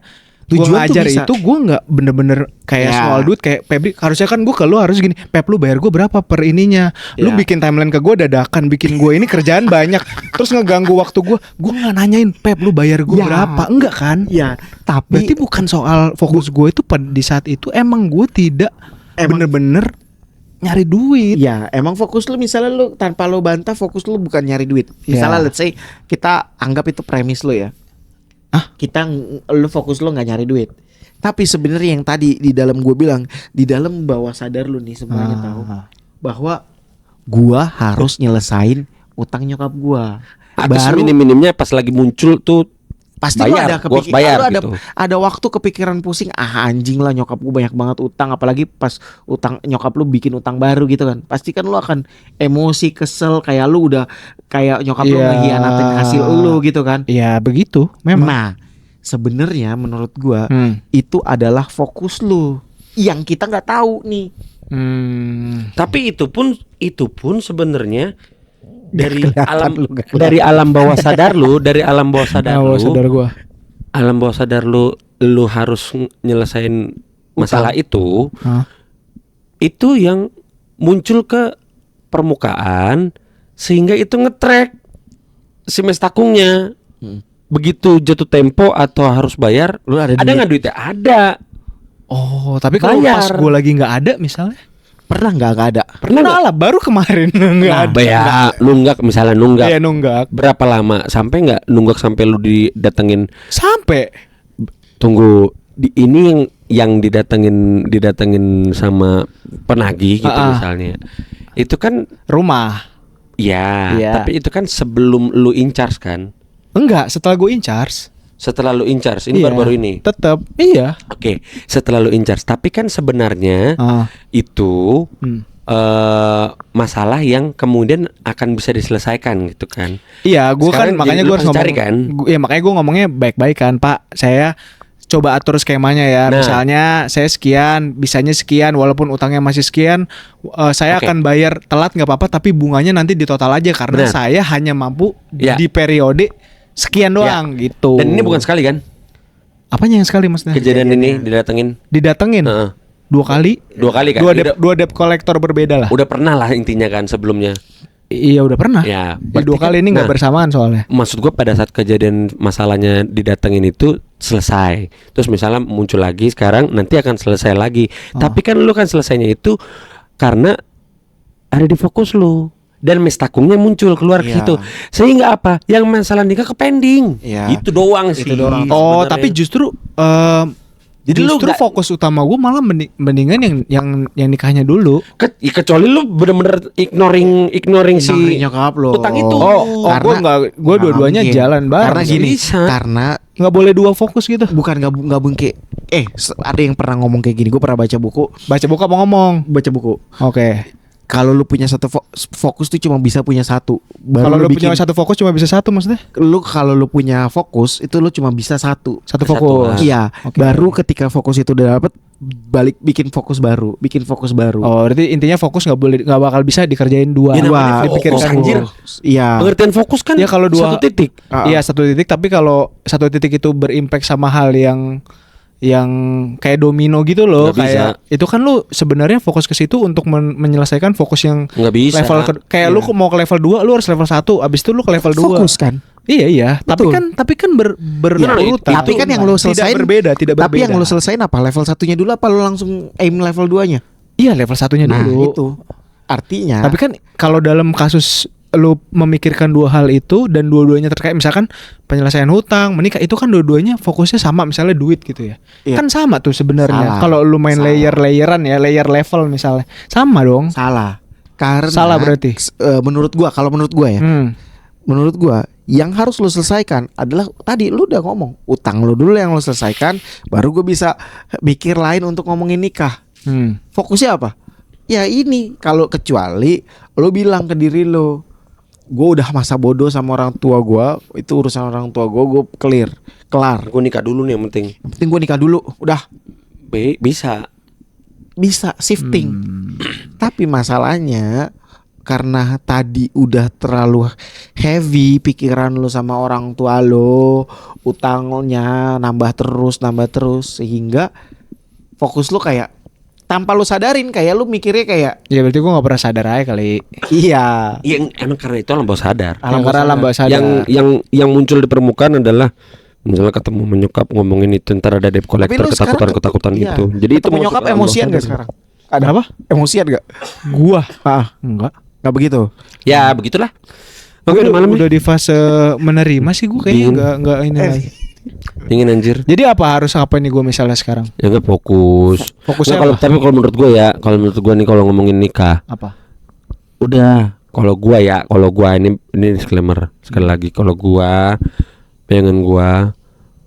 tujuan gua ngajar itu gue nggak bener-bener kayak soal duit kayak Febri, harusnya kan gue ke lo harus gini, Pep lu bayar gue berapa per ininya. Lu bikin timeline ke gue dadakan, bikin gue ini kerjaan banyak terus ngeganggu waktu gue nggak nanyain Pep lu bayar gue berapa, enggak kan? Iya, tapi berarti bukan soal fokus gue itu di saat itu emang gue tidak bener-bener nyari duit. Ya emang fokus lu misalnya lu tanpa lu bantah, fokus lu bukan nyari duit. Misalnya let's say kita anggap itu premis lu ya. Lu fokus lu nggak nyari duit. Tapi sebenarnya yang tadi di dalam gue bilang, di dalam bawah sadar lu nih semuanya tahu bahwa gua harus nyelesain utang nyokap gua. Baru minim-minimnya pas lagi muncul tuh pasti bayar, lu ada gitu. Ada waktu kepikiran pusing, anjing lah nyokap gue banyak banget utang, apalagi pas utang nyokap lu bikin utang baru gitu kan, pasti kan lu akan emosi, kesel, kayak lu udah kayak nyokap lu ngehianatin hasil lu gitu kan. Iya begitu memang. Nah sebenarnya menurut gue itu adalah fokus lu yang kita nggak tahu nih. Tapi itu pun sebenarnya dari alam bawah sadar lu, alam bawah sadar lu harus nyelesain masalah itu. Itu yang muncul ke permukaan sehingga itu nge-track si mestakungnya. Begitu jatuh tempo atau harus bayar, lu ada nggak duitnya? Ada. Oh, tapi kalau pas gue lagi nggak ada misalnya. Pernah nggak ada? Pernah lah, baru kemarin nggak ada. Ya, nunggak misalnya nunggak. Iya nunggak. Berapa lama? Sampai nggak nunggak sampai lu didatengin? Sampai. Tunggu, ini yang didatengin sama penagih gitu misalnya. Itu kan rumah. Ya, tapi itu kan sebelum lu in charge kan? Enggak, setelah gue in charge. Setelah lu in charge, ini baru-baru ini. Tetap, iya. Oke, setelah lu in charge. Tapi kan sebenarnya itu masalah yang kemudian akan bisa diselesaikan gitu kan. Iya, gue kan makanya gue harus ngomong kan. Iya, makanya gue ngomongnya baik-baik kan, Pak. Saya coba atur skemanya ya. Misalnya saya sekian, bisanya sekian, walaupun utangnya masih sekian, saya akan bayar telat nggak apa-apa, tapi bunganya nanti di total aja karena saya hanya mampu di periode sekian doang gitu. Dan ini bukan sekali kan? Apanya yang sekali maksudnya? Kejadian ini Didatengin. Heeh. 2 kali. 2 kali kan? Dua debt collector berbeda lah. Udah pernah lah intinya kan sebelumnya. Iya udah pernah. Ya, Ya, 2 kali ini nggak bersamaan soalnya. Maksud gue pada saat kejadian masalahnya didatengin itu selesai. Terus misalnya muncul lagi sekarang nanti akan selesai lagi. Tapi kan lu kan selesainya itu karena ada di fokus lu. Dan mestakungnya muncul keluar gitu. Sehingga apa? Yang masalah nikah ke pending. Itu doang sih. Oh, tapi justru jadi justru fokus utama gue malah mendingan yang nikahnya dulu. Kecuali lu bener-bener ignoring si nyokap lo. utang itu. Gue dua-duanya jalan bareng. Karena gini, karena nggak boleh 2 fokus gitu. Bukan nggak bungke. Ada yang pernah ngomong kayak gini. Gue pernah baca buku. Baca buku apa ngomong? Baca buku. Oke. Kalau lu punya satu fokus tuh cuma bisa punya satu. Kalau lu punya satu fokus cuma bisa satu maksudnya? Kalau lu punya fokus itu lu cuma bisa satu fokus. Iya. Okay. Baru ketika fokus itu udah dapet, balik bikin fokus baru. Oh, berarti intinya fokus nggak bakal bisa dikerjain 2. Dipikirkan anjir. Iya. Pengertian fokus kan ya kalau 1 titik. Iya 1 titik. Tapi kalau 1 titik itu berimpact sama hal yang kayak domino gitu loh, gak kayak bisa. itu kan lu sebenarnya fokus ke situ untuk menyelesaikan fokus yang nggak bisa level kayak lu mau ke level 2 lu harus level 1, abis itu lu ke level 2 fokus kan. Iya tapi kan berurutan. Tapi kan yang lu selesain tidak berbeda. Tapi yang lu selesain apa? Level 1-nya dulu apa lu langsung aim level 2-nya? Iya, level 1-nya dulu. Itu artinya. Tapi kan kalau dalam kasus lu memikirkan 2 hal itu dan dua-duanya terkait, misalkan penyelesaian hutang, menikah, itu kan dua-duanya fokusnya sama, misalnya duit gitu ya. Kan sama tuh sebenarnya. Kalau lu main layer-layeran ya, layer level misalnya. Sama dong. Karena salah berarti. Menurut gua ya. Menurut gua yang harus lu selesaikan adalah tadi lu udah ngomong, utang lu dulu yang lu selesaikan, baru gua bisa mikir lain untuk ngomongin nikah. Fokusnya apa? Ya ini, kalau kecuali lu bilang ke diri lu, gue udah masa bodoh sama orang tua gue, itu urusan orang tua gue kelar. Gue nikah dulu nih yang penting. Gue nikah dulu, udah. Bisa shifting. Tapi masalahnya karena tadi udah terlalu heavy pikiran lu sama orang tua lu, utangnya nambah terus sehingga fokus lu kayak tanpa lu sadarin, kayak lu mikirnya kayak, ya berarti gue nggak pernah sadar aja kali. Iya. Emang karena itu alam bawah sadar. Alam bawah sadar. Yang muncul di permukaan adalah misalnya ketemu menyokap ngomongin itu, ntar ada debt collector, ketakutan itu. Jadi itu menyokap emosian gak sekarang? Ada apa? Emosian gak? Gua? Enggak begitu. Ya begitulah. Oke, udah di fase menerima sih gue kayaknya enggak ini lagi. Dingin anjir. Jadi harus apa nih gue misalnya sekarang? Ya nggak fokus. Fokusnya tapi kalau menurut gue nih, kalau ngomongin nikah, apa? Udah, kalau gue ini disclaimer sekali lagi, kalau gue pengen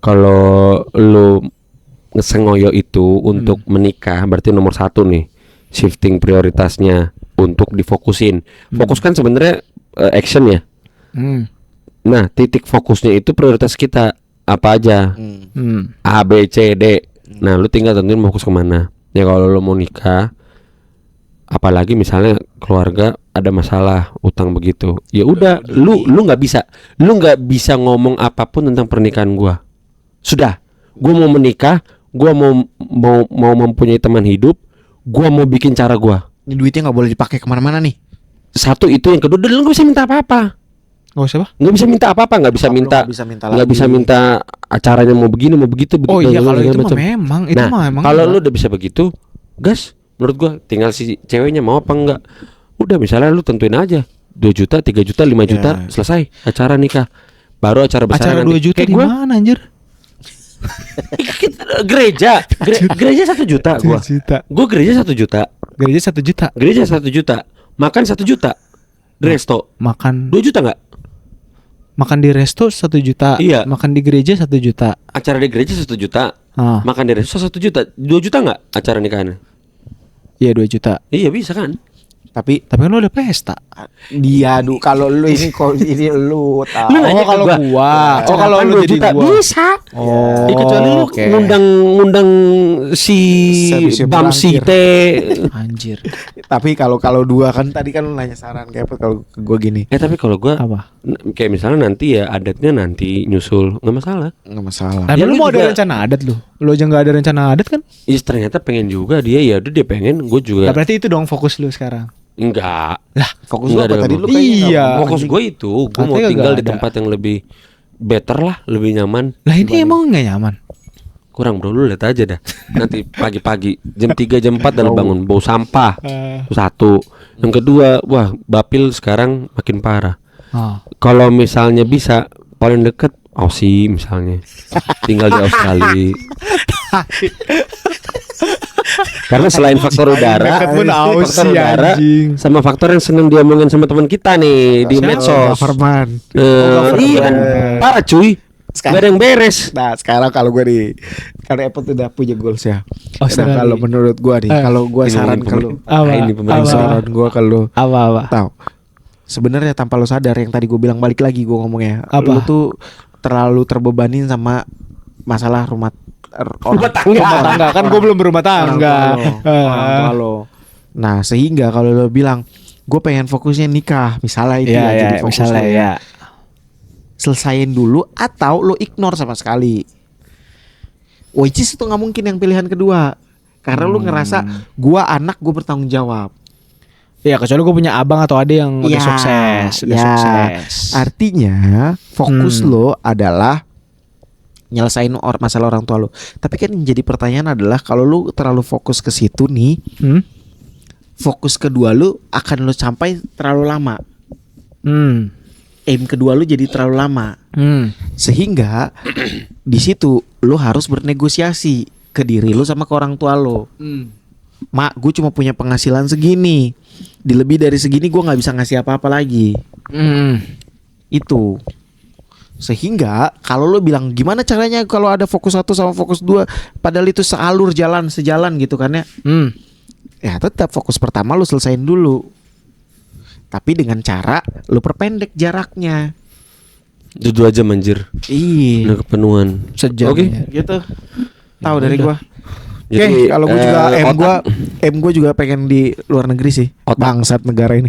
kalau lu ngesengoyo itu untuk menikah, berarti nomor 1 nih, shifting prioritasnya untuk difokusin. Fokus kan sebenarnya action ya. Nah, titik fokusnya itu prioritas kita apa aja, A, B, C, D. Nah, lu tinggal tentuin mau fokus kemana. Ya kalau lu mau nikah, apalagi misalnya keluarga ada masalah utang begitu, ya udah, lu nggak bisa ngomong apapun tentang pernikahan gua. Sudah, gua mau menikah, gua mau mempunyai teman hidup, gua mau bikin cara gua. Ini duitnya nggak boleh dipakai kemana-mana nih. Satu itu, yang kedua, dan lu nggak bisa minta apa-apa. Nggak bisa minta apa-apa, nggak bisa minta acaranya mau begini mau begitu. Oh iya, kalau itu mah memang itu mah memang. Kalau lu udah bisa begitu, gas, menurut gua tinggal si ceweknya mau apa enggak. Udah, misalnya lu tentuin aja 2 juta, 3 juta, 5 juta, selesai acara nikah. Baru acara besar. Acara 2 juta di mana anjir? Gereja 1 juta gua. Gua gereja 1 juta. Gereja 1 juta. Makan 1 juta. Di resto. Makan 2 juta enggak? Makan di resto 1 juta. Iya. Makan di gereja 1 juta. Acara di gereja 1 juta. Makan di resto 1 juta. 2 juta enggak acara nikahannya? Iya 2 juta. Iya bisa kan? Tapi kan lu ada pesta. dia kalau lu ini lu tahu. Lu nanya ke kalau gua. Oh, kalau lu jadi gua. bisa. Oh, Kecuali lu oke. ngundang si Service Bamsi volunteer. teh. Anjir. Tapi kalau dua kan tadi kan lu nanya saran kayak apa kalau ke gua gini. Tapi kalau gua Apa? kayak misalnya nanti ya adatnya nanti nyusul nggak masalah. Enggak masalah. Nah, Ya, lu lu mau ada juga- rencana adat lu? Lu aja nggak ada rencana adat kan? Iya ternyata pengen juga dia ya udah dia pengen gue Nah, juga berarti itu dong fokus lu sekarang. enggak. Fokus Enggak lu apa ada tadi gua. lu kayaknya Iya. nggak- Fokus gue itu gue mau Katanya tinggal nggak di ada. tempat yang lebih better lah, lebih nyaman. Lah ini emang nggak nyaman. Kurang bro, lu lihat aja dah. Nanti pagi-pagi jam 3 jam 4 udah bangun bau sampah. Itu satu. Yang kedua, wah Bapil sekarang makin parah. Oh. Kalau misalnya bisa paling deket Aussie misalnya, tinggal di Australia. Karena selain faktor udara, deket pun faktor Aussie, udara anjing. sama faktor yang seneng diomongin sama teman kita nih di Siapa? medsos. Government. Iya kan, parah cuy. Sekarang- Gak ada yang beres. Nah sekarang kalau gue karena Apple udah punya goals ya. Oh, Nah, sekarang kalau nih. menurut gue nih, kalau gue Ini saran ngomongin ke lu, Apa? ini pemerintah. Apa? saran gue ke lu, Apa? tahu. Sebenarnya tanpa lu sadar yang tadi gue bilang balik lagi gue ngomongnya, Apa? lu tuh terlalu terbebanin sama masalah rumah Rumah tangga. Rumah tangga kan gue belum berumah tangga. Orang tua lo. Nah sehingga kalau lo bilang gue pengen fokusnya nikah, misalnya itu Iya, ya, iya, jadi fokus misalnya lo ya. Selesain dulu atau lo ignore sama sekali. Which is itu nggak mungkin yang pilihan kedua, karena lu ngerasa gua anak gue bertanggung jawab. Iya, kecuali gue punya abang atau adik yang udah Ya, sukses, udah ya. sukses. Artinya fokus lo adalah nyelesain masalah orang tua lo. Tapi kan yang jadi pertanyaan adalah kalau lu terlalu fokus ke situ nih, Hmm? fokus kedua lu akan lu sampai terlalu lama. Hmm. Aim kedua lu jadi terlalu lama. Hmm. Sehingga di situ lu harus bernegosiasi ke diri lu sama ke orang tua lu. Mak, gue cuma punya penghasilan segini. Di lebih dari segini gue nggak bisa ngasih apa-apa lagi. Hmm. Itu. Sehingga kalau lo bilang gimana caranya kalau ada fokus 1 sama fokus 2 padahal itu sejalan gitu kan ya. Hmm. Ya tetap fokus pertama lo selesain dulu. Tapi dengan cara lo perpendek jaraknya. Itu 2 jam anjir. Iya. Udah kepenuhan. Sejam. Oke. ya. Gitu. Tahu dari gua. Jadi, Oke, kalau gua juga otak- M gua juga pengen di luar negeri sih. Otak. Bangsat negara ini.